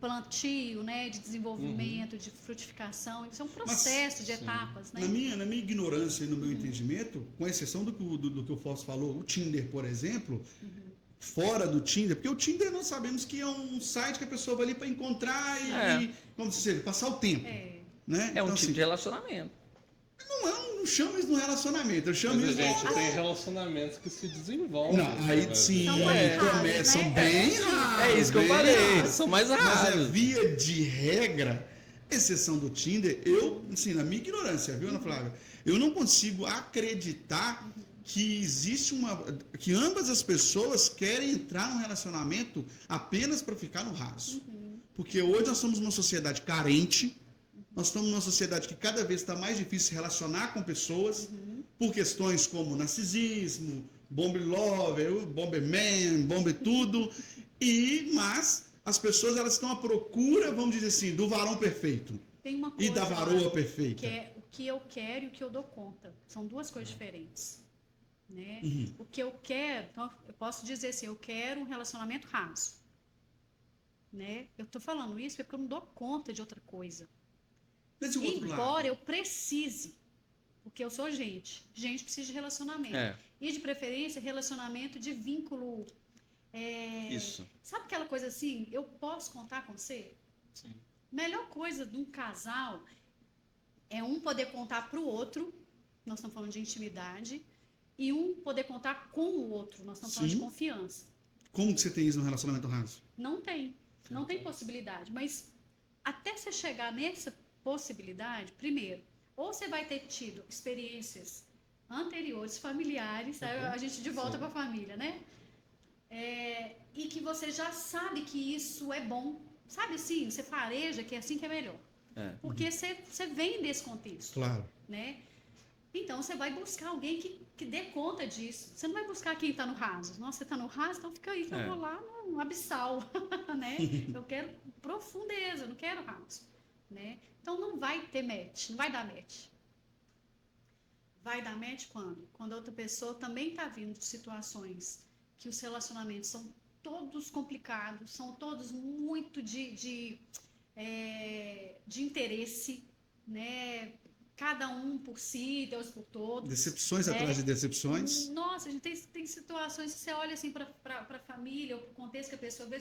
plantio, né, de desenvolvimento, de frutificação. Isso é um processo de etapas, né? Na minha ignorância e no meu entendimento, com exceção do que o Fausto falou, o Tinder, por exemplo, fora do Tinder, porque o Tinder nós sabemos que é um site que a pessoa vai ali para encontrar e como se diz, passar o tempo. Né? É um Então, tipo assim, de relacionamento. não chamo isso de um relacionamento, eu chamo Mas isso a gente tem relacionamentos que se desenvolvem. Não, aí sim, São mais raros, começam né? bem raros. É isso que eu bem falei, raros. são mais Mas raros. via de regra, exceção do Tinder, eu, assim, na minha ignorância, viu, Ana Flávia? Eu não consigo acreditar que que ambas as pessoas querem entrar num relacionamento apenas para ficar no raso. Porque hoje nós somos uma sociedade carente, nós estamos numa sociedade que cada vez está mais difícil se relacionar com pessoas, por questões como narcisismo, bomb lover, bomberman, bomber tudo, mas as pessoas elas estão à procura, vamos dizer assim, do varão perfeito Tem uma e coisa da varoa perfeita. que é o que eu quero e o que eu dou conta. São duas coisas diferentes. Né? O que eu quero, então eu posso dizer assim, eu quero um relacionamento raso. Né? Eu estou falando isso porque eu não dou conta de outra coisa. Mas e o outro lado? Embora eu precise, porque eu sou gente precisa de relacionamento. E de preferência, relacionamento de vínculo. Isso. Sabe aquela coisa assim, eu posso contar com você? Sim. Melhor coisa de um casal é um poder contar para o outro, nós estamos falando de intimidade, e um poder contar com o outro, nós estamos falando de confiança. Como que você tem isso no relacionamento raso? Não tem possibilidade, mas até você chegar nessa possibilidade, primeiro, ou você vai ter tido experiências anteriores, familiares, aí a gente de volta para a família, né? E que você já sabe que isso é bom, sabe assim, você fareja que é assim que é melhor. Porque você vem desse contexto. Claro. Né? Então você vai buscar alguém que dê conta disso. Você não vai buscar quem está no raso. Nossa, você está no raso, então fica aí que eu vou lá no abissal. Né? Eu quero profundeza, não quero raso. Né? Então não vai ter match, não vai dar match. Vai dar match quando? Quando a outra pessoa também está vindo de situações que os relacionamentos são todos complicados, são todos muito de interesse, né? Cada um por si, Deus por todos. Decepções atrás de decepções. Nossa, a gente tem situações que você olha assim para a família, ou para o contexto que a pessoa vê,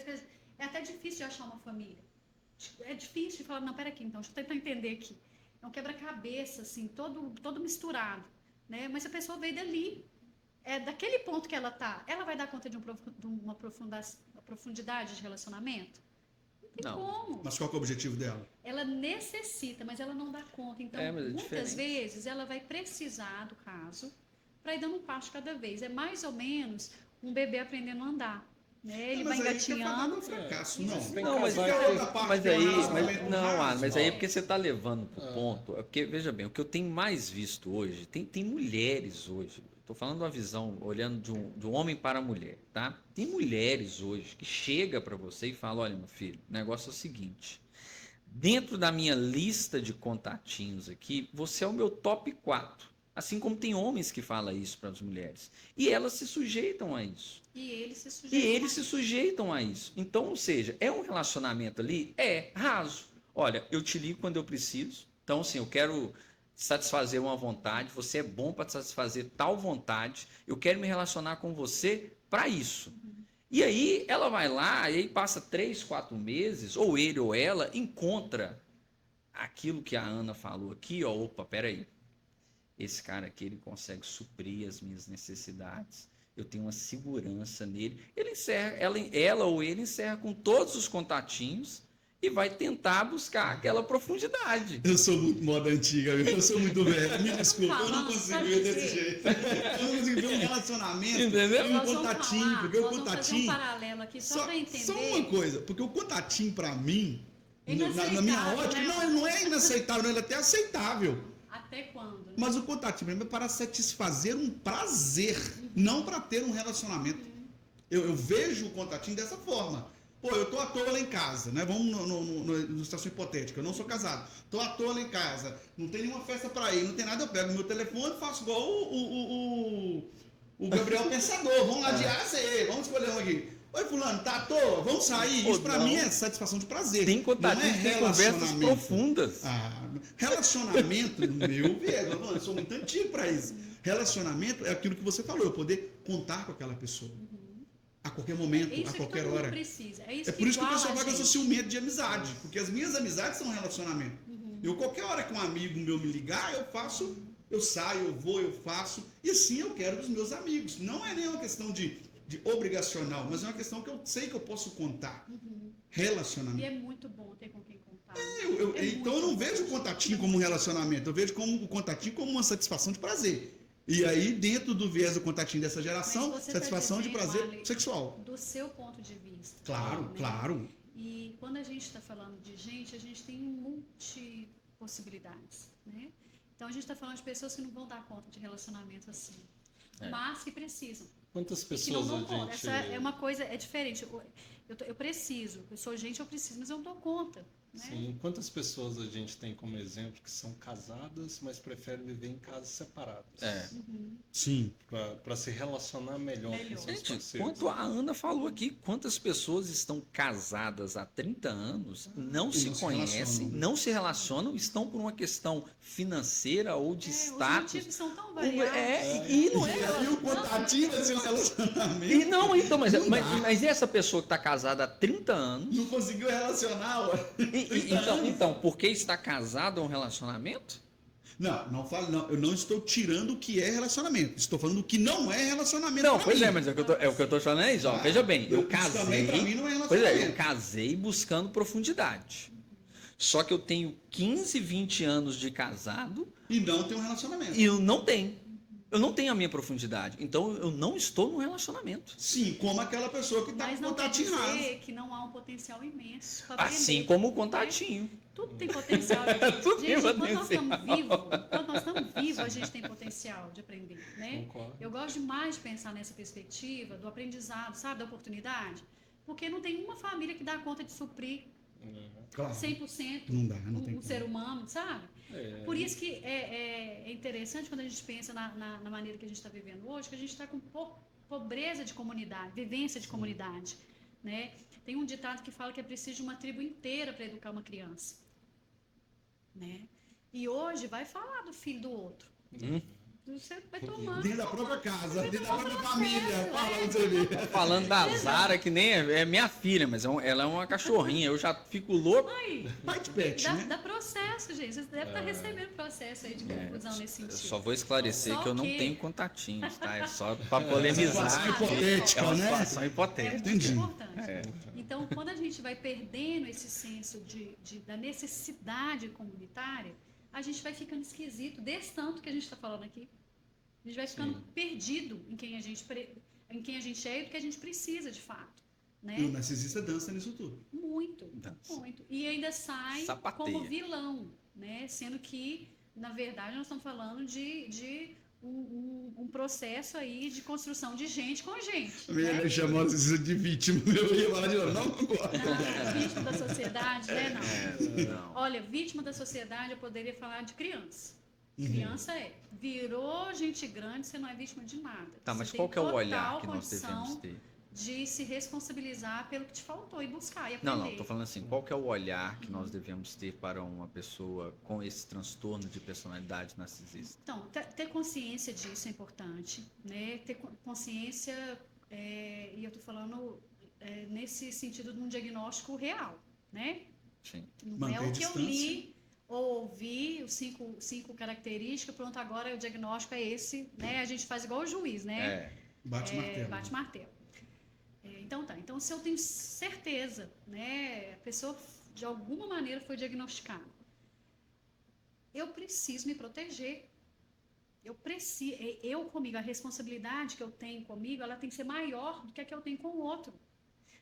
é até difícil de achar uma família. É difícil de falar, não, pera aqui, então, deixa eu tentar entender aqui. É um quebra-cabeça, assim, todo misturado. Né? Mas a pessoa veio dali, daquele ponto que ela está, ela vai dar conta de uma profundidade de relacionamento? Não tem como. Mas qual que é o objetivo dela? Ela necessita, mas ela não dá conta. Então, muitas vezes, ela vai precisar do caso para ir dando um passo cada vez. É mais ou menos um bebê aprendendo a andar. Né? Ele vai engatinhando. Fracasso, mas aí é porque você está levando para o ponto. Porque, veja bem, o que eu tenho mais visto hoje, tem mulheres hoje. Estou falando de uma visão, olhando de um homem para a mulher, tá? Tem mulheres hoje que chegam para você e falam, olha, meu filho, o negócio é o seguinte, dentro da minha lista de contatinhos aqui, você é o meu top 4. Assim como tem homens que falam isso para as mulheres. E elas se sujeitam a isso. E eles se sujeitam a isso. Então, ou seja, é um relacionamento ali, raso. Olha, eu te ligo quando eu preciso. Então, assim, eu quero satisfazer uma vontade, você é bom para satisfazer tal vontade, eu quero me relacionar com você para isso. E aí ela vai lá, e aí passa 3, 4 meses, ou ele ou ela encontra aquilo que a Ana falou aqui, opa, peraí, esse cara aqui ele consegue suprir as minhas necessidades, eu tenho uma segurança nele, ele encerra, ela ou ele encerra com todos os contatinhos, e vai tentar buscar aquela profundidade. Eu sou muito moda antiga, eu sou muito velho. Me desculpa, eu não consigo ver desse jeito. Eu não consigo ver um relacionamento. Entendeu? Um contatinho, porque o contatinho. Vamos fazer um paralelo aqui só para entender. Só uma coisa, porque o contatinho para mim, na minha ótica, né? não é inaceitável, ele é até aceitável. Até quando? Né? Mas o contatinho para mim é para satisfazer um prazer, não para ter um relacionamento. Eu vejo o contatinho dessa forma. Pô, eu tô à toa lá em casa, né? Vamos numa situação hipotética, eu não sou casado. Tô à toa lá em casa, não tem nenhuma festa pra ir, não tem nada, eu pego meu telefone e faço igual o Gabriel Pensador. Vamos lá de A a Z, vamos escolher um aqui. Oi, fulano, tá à toa? Vamos sair? Pô, Isso pra não. mim é satisfação de prazer. Tem Não contatinho, é tem conversas relacionamento. profundas. Relacionamento, no meu ver, eu sou muito antigo pra isso. Relacionamento é aquilo que você falou, eu poder contar com aquela pessoa. A qualquer momento, É isso a que qualquer todo mundo hora. precisa. É isso É por isso que o iguala pessoal a fala que eu sou gente. ciumento de amizade, porque as minhas amizades são relacionamento. Eu, qualquer hora que um amigo meu me ligar, eu faço, eu saio, eu vou, eu faço, e assim eu quero dos meus amigos. Não é nem uma questão de obrigacional, mas é uma questão que eu sei que eu posso contar. E Relacionamento. é muito bom ter com quem contar. Então eu não vejo o contatinho como um relacionamento, eu vejo o contatinho como uma satisfação de prazer. E aí, dentro do viés do contatinho dessa geração, Mas você tá satisfação de dizendo, prazer Ale, sexual. Do seu ponto de vista. Claro, né? claro. E quando a gente está falando de gente, a gente tem multipossibilidades, né? Então a gente está falando de pessoas que não vão dar conta de relacionamento assim, mas que precisam. Quantas Que não pessoas dão a conta. gente... Essa é uma coisa, é diferente. Eu preciso, eu sou gente, eu preciso, mas eu não dou conta. Né? Sim, quantas pessoas a gente tem como exemplo que são casadas, mas preferem viver em casas separadas? Sim. Para se relacionar melhor com seus Gente, parceiros. quanto a Ana falou aqui, quantas pessoas estão casadas há 30 anos, não se não se conhecem, relacionam. não se relacionam, estão por uma questão financeira ou de Os status. motivos são tão variados. E não é. E o contatinho desse relacionamento E não, então, mas Não dá. e essa pessoa que está casada há 30 anos, não conseguiu relacionar. Ué. então, porque está casado é um relacionamento? Não falo, não. Eu não estou tirando o que é relacionamento. Estou falando o que não é relacionamento. Não, pra pois mim. é, mas é o que eu tô falando é isso, ó. Ah, Veja bem, eu isso também pra mim casei. não é Pois é, eu relacionamento. casei buscando profundidade. Só que eu tenho 15, 20 anos de casado E não tem um relacionamento. e eu não tenho. Eu não tenho a minha profundidade. Então eu não estou num relacionamento. Sim, como aquela pessoa que está Mas com não quer contatinho raso. dizer que não há um potencial imenso para Assim aprender, como o né? contatinho. Tudo tem potencial. Tudo tem Gente, quando nós potencial. estamos vivos, a gente tem potencial de aprender, né? Concordo. Eu gosto demais de pensar nessa perspectiva do aprendizado, sabe, da oportunidade, porque não tem uma família que dá conta de suprir Claro. 100% Não dá, não tem um como. ser humano, sabe? É, Por isso que é interessante quando a gente pensa na maneira que a gente está vivendo hoje, que a gente está com pobreza de comunidade, vivência de comunidade, né? Tem um ditado que fala que é preciso de uma tribo inteira para educar uma criança, né? E hoje vai falar do filho do outro. Você vai tomando. Dentro da própria casa, dentro da própria família. Fala pra você ver. Falando da Zara, que nem é minha filha, mas ela é uma cachorrinha. Eu já fico louco. Aí, Pai de pet, né? dá processo, gente. Você deve estar recebendo processo aí de confusão nesse Eu sentido. só vou esclarecer Só que eu não que- tenho contatinhos, tá? É só para polemizar. Situação É hipotética, uma né? situação É hipotética. muito Entendi. importante. Então, quando a gente vai perdendo esse senso da necessidade comunitária, a gente vai ficando esquisito desse tanto que a gente está falando aqui. A gente vai ficando perdido em quem a gente é e do que a gente precisa de fato, né? E o narcisista dança nisso tudo. Muito, Dança. muito. E ainda sai Sapateia. como vilão, né? Sendo que, na verdade, nós estamos falando de um processo aí de construção de gente com gente. A menina Né? chamou o narcisista de vítima. Eu ia falar de novo. Não concordo. Não, vítima da sociedade, né? Não. Não. Olha, vítima da sociedade, eu poderia falar de criança. Uhum. Criança virou gente grande, você não é vítima de nada. Tá, Você mas tem qual que é o total olhar que nós condição devemos ter? de se responsabilizar pelo que te faltou e buscar e aprender. Não, tô falando assim, qual que é o olhar que nós devemos ter para uma pessoa com esse transtorno de personalidade narcisista? Então, ter consciência disso é importante, né? Ter consciência, e eu tô falando nesse sentido de um diagnóstico real, né? Sim. Não Manter é o que eu distância. li ou ouvi, os cinco características, pronto, agora o diagnóstico é esse, né? A gente faz igual o juiz, né? Bate martelo. Bate martelo. Então tá. Então, se eu tenho certeza, né, a pessoa de alguma maneira foi diagnosticada, eu preciso me proteger. Eu comigo, a responsabilidade que eu tenho comigo, ela tem que ser maior do que a que eu tenho com o outro.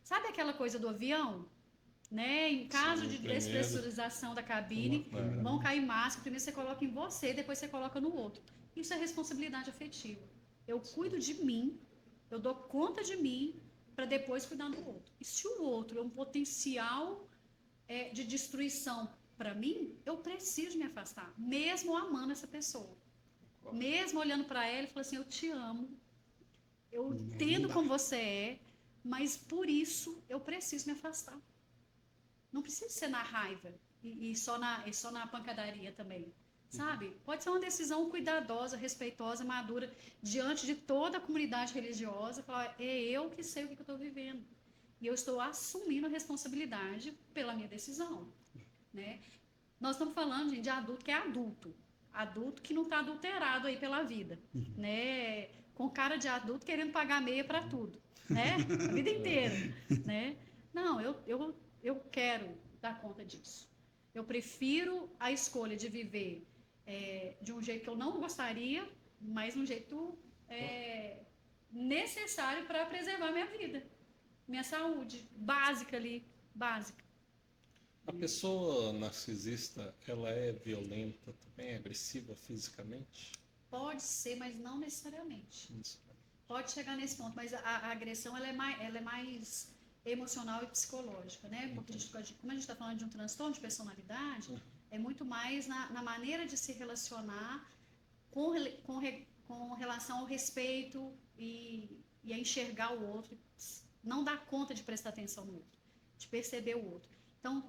Sabe aquela coisa do avião? Né? Em caso de primeiro. despressurização da cabine, vão cair máscara, primeiro você coloca em você, depois você coloca no outro. Isso é responsabilidade afetiva. Eu cuido de mim, eu dou conta de mim, para depois cuidar do outro. E se o outro é um potencial de destruição para mim, eu preciso me afastar, mesmo amando essa pessoa. Mesmo olhando para ela e falando assim, eu te amo, eu entendo como você é, Mas por isso eu preciso me afastar. Não precisa ser na raiva e só na pancadaria também, sabe? Pode ser uma decisão cuidadosa, respeitosa, madura, diante de toda a comunidade religiosa, falar, é eu que sei o que eu estou vivendo. E eu estou assumindo a responsabilidade pela minha decisão, né? Nós estamos falando, gente, de adulto que é adulto. Adulto que não está adulterado aí pela vida, né? Com cara de adulto querendo pagar meia para tudo, né? A vida inteira, né? Não, eu quero dar conta disso. Eu prefiro a escolha de viver de um jeito que eu não gostaria, mas um jeito necessário para preservar minha vida, minha saúde, básica ali, básica. A pessoa narcisista, ela é violenta também, agressiva fisicamente? Pode ser, mas não necessariamente. Isso. Pode chegar nesse ponto, mas a agressão ela é mais emocional e psicológica, né? Porque como a gente está falando de um transtorno de personalidade, é muito mais na maneira de se relacionar com relação ao respeito e a enxergar o outro, não dar conta de prestar atenção no outro, de perceber o outro. Então,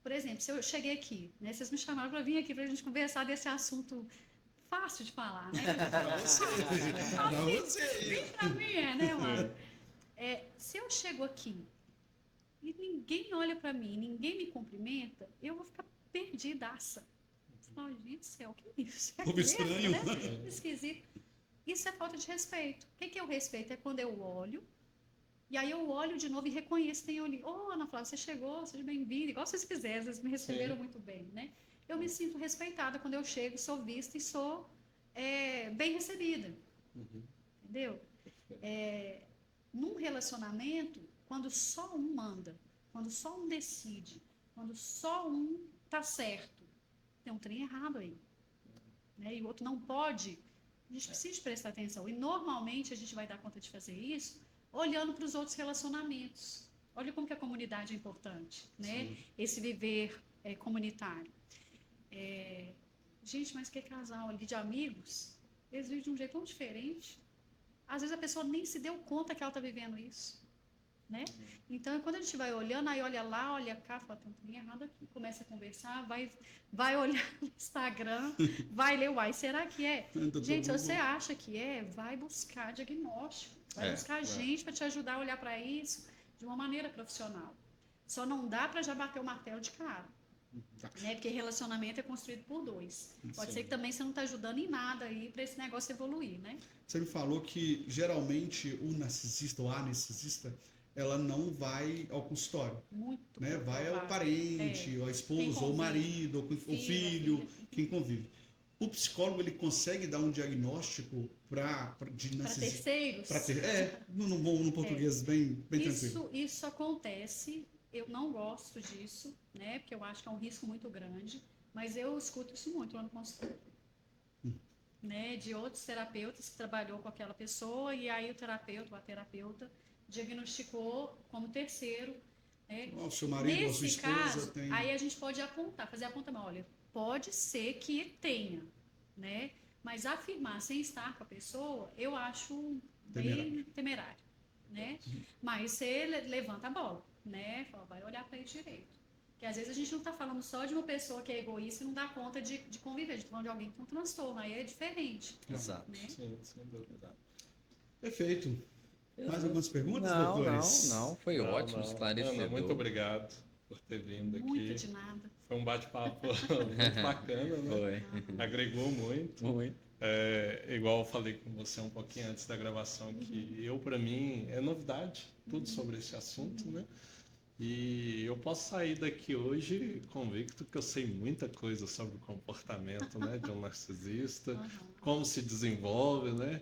por exemplo, se eu cheguei aqui, né, vocês me chamaram para vir aqui para a gente conversar desse assunto fácil de falar, né? Pra você. Bem para mim né, mano? Se eu chego aqui e ninguém olha para mim, ninguém me cumprimenta, eu vou ficar perdidaça. Oh, gente do céu, que isso? Como estranho. Né? Esquisito. Isso é falta de respeito. O que é o respeito? É quando eu olho, e aí eu olho de novo e reconheço, tem ali, Ana Flávia, você chegou, seja bem-vinda, igual vocês fizeram, vocês me receberam muito bem, né? Eu me sinto respeitada quando eu chego, sou vista e sou bem recebida, entendeu? Num relacionamento, quando só um manda, quando só um decide, quando só um tá certo, tem um trem errado aí, né? E o outro não pode, a gente precisa prestar atenção, e normalmente a gente vai dar conta de fazer isso olhando para os outros relacionamentos. Olha como que a comunidade é importante, né? Sim. Esse viver comunitário. Gente, mas que casal ali de amigos, eles vivem de um jeito tão diferente. Às vezes a pessoa nem se deu conta que ela está vivendo isso, né? Então, quando a gente vai olhando, aí olha lá, olha cá, fala, tem um trem errado aqui, começa a conversar, vai olhar no Instagram, vai ler, uai, será que é? Gente, se você acha que vai buscar diagnóstico, vai buscar gente para te ajudar a olhar para isso de uma maneira profissional. Só não dá para já bater o martelo de cara, né? Porque relacionamento é construído por dois. Pode ser que também você não está ajudando em nada aí para esse negócio evoluir, né? Você me falou que geralmente o narcisista ou a narcisista ela não vai ao consultório. Muito. Né? Vai ao parente, ao esposo, ou o marido, ou o filho, quem convive. O psicólogo ele consegue dar um diagnóstico de narcisismo. Para terceiros? No português bem tranquilo. Isso acontece, eu não gosto disso, né? Porque eu acho que é um risco muito grande, mas eu escuto isso muito lá no consultório. Né? De outros terapeutas que trabalhou com aquela pessoa, e aí o terapeuta ou a terapeuta diagnosticou como terceiro. Né? O seu marido ou a sua esposa caso, tem... aí a gente pode apontar, fazer apontamento, olha, pode ser que tenha, né? Mas afirmar sem estar com a pessoa, eu acho bem temerário, né? Mas você levanta a bola, né? Fala, vai olhar para ele direito. Porque às vezes a gente não está falando só de uma pessoa que é egoísta e não dá conta de conviver, a gente está falando de alguém que tem um transtorno, aí é diferente. Exato. Né? Sim, sem dúvida. Perfeito. Mais algumas perguntas, Não, doutores? não, foi ótimo, esclarecedor. Ana, muito obrigado por ter vindo aqui. Muito de nada. Foi um bate-papo muito bacana, né? Foi. Agregou muito. Muito. Igual eu falei com você um pouquinho antes da gravação, que para mim, é novidade tudo sobre esse assunto, né? E eu posso sair daqui hoje convicto que eu sei muita coisa sobre o comportamento, né, de um narcisista, como se desenvolve, né?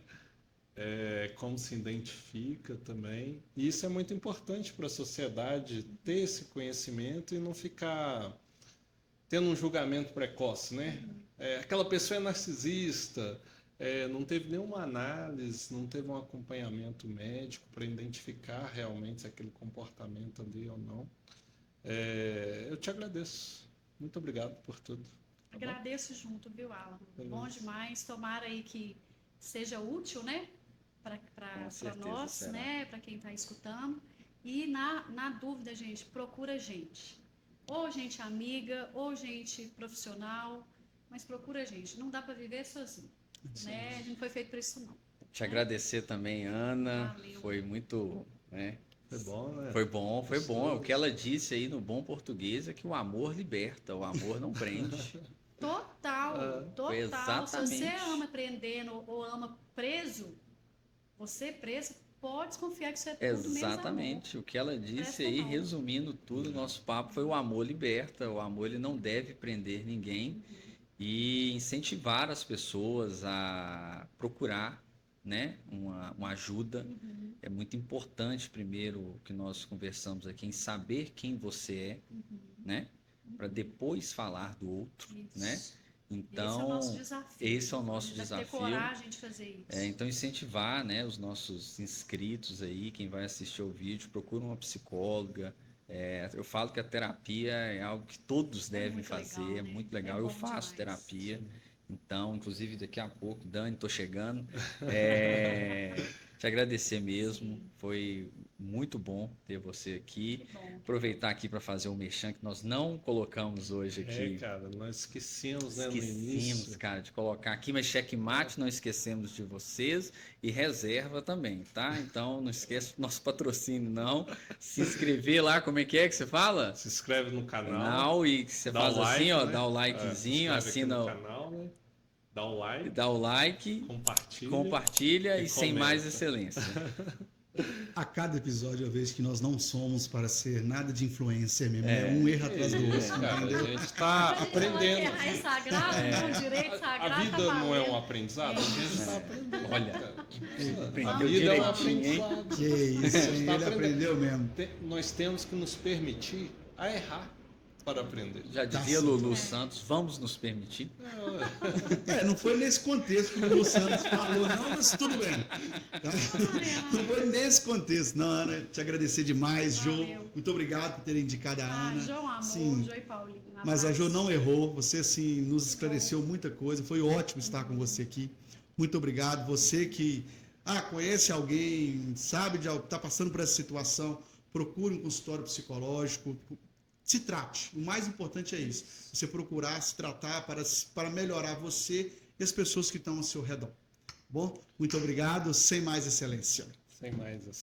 Como se identifica também. E isso é muito importante para a sociedade, ter esse conhecimento e não ficar tendo um julgamento precoce, né? Aquela pessoa é narcisista, não teve nenhuma análise, não teve um acompanhamento médico para identificar realmente se aquele comportamento ali ou não. Eu te agradeço. Muito obrigado por tudo. Tá Agradeço junto, viu, Alan? Beleza. Bom demais. Tomara aí que seja útil, né? para certeza nós, será. né? Para quem está escutando. E na dúvida, gente, procura gente. Ou gente amiga, ou gente profissional, mas procura gente. Não dá para viver sozinho, né? A gente não foi feito para isso, não. Te agradecer também, Ana. Valeu. Foi muito, né? Foi bom, né? Foi bom, foi bom. Gostoso. O que ela disse aí no bom português é que o amor liberta, o amor não prende. Total, foi total. Se você exatamente. ama prendendo ou ama preso, você preso, pode desconfiar que isso é tudo menos amor. Exatamente. O que ela disse Presta aí, não. resumindo tudo, nosso papo foi o amor liberta. O amor ele não deve prender ninguém e incentivar as pessoas a procurar, né, uma ajuda. Uhum, É muito importante, primeiro, o que nós conversamos aqui, em saber quem você é, né, para depois falar do outro, isso. né? Esse é o Então, nosso desafio. esse é o nosso Deve ter desafio. coragem de fazer isso. Então incentivar, né, os nossos inscritos aí, quem vai assistir ao vídeo, procura uma psicóloga. Eu falo que a terapia é algo que todos devem muito fazer, legal, é né? muito É legal. Eu bom faço demais. terapia, então, inclusive daqui a pouco, Dani, tô chegando. Te agradecer mesmo, foi muito bom ter você aqui. Que bom. Aproveitar aqui para fazer o merchan que nós não colocamos hoje aqui. Cara, nós esquecemos, né, no Esquecemos, início. cara, de colocar aqui, mas checkmate não esquecemos de vocês e reserva também, tá? Então não esquece do nosso patrocínio, não. Se inscrever lá, como é que você fala? Se inscreve no canal. Canal e você dá faz o like, assim, ó, né? dá o Se likezinho, inscreve aqui assina, no canal, né? Dá dá o like, o like, compartilha e sem comenta. mais excelência. A cada episódio eu vejo que nós não somos para ser nada de influencer mesmo. É um erro atrás do outro, Cara, entendeu? a gente está aprendendo. Errar é sagrado, com direito sagrado. A vida tá não é um valendo. aprendizado? A gente está aprendendo. Olha, cara. A aprendeu vida é um direitinho, hein? aprendizado. Que isso, hein? Ele Tá aprendendo. aprendeu mesmo. Nós temos que nos permitir a errar para aprender. Já Tá dizia certo. Lulu Santos, vamos nos permitir. Não foi nesse contexto que o Lulu Santos falou, não, mas tudo bem. Não foi nesse contexto, não, Ana. Te agradecer demais, Jô. Valeu. Muito obrigado por ter indicado a Ah, Ana. João Amor, Sim. Jô e Paulinho. Um Mas a abraço. Jo não errou, você assim nos esclareceu muita coisa, foi ótimo estar com você aqui. Muito obrigado. Você que conhece alguém, sabe de algo, está passando por essa situação, procure um consultório psicológico, se trate. O mais importante é isso, você procurar se tratar para melhorar você e as pessoas que estão ao seu redor. Bom, muito obrigado, sem mais excelência. Sem mais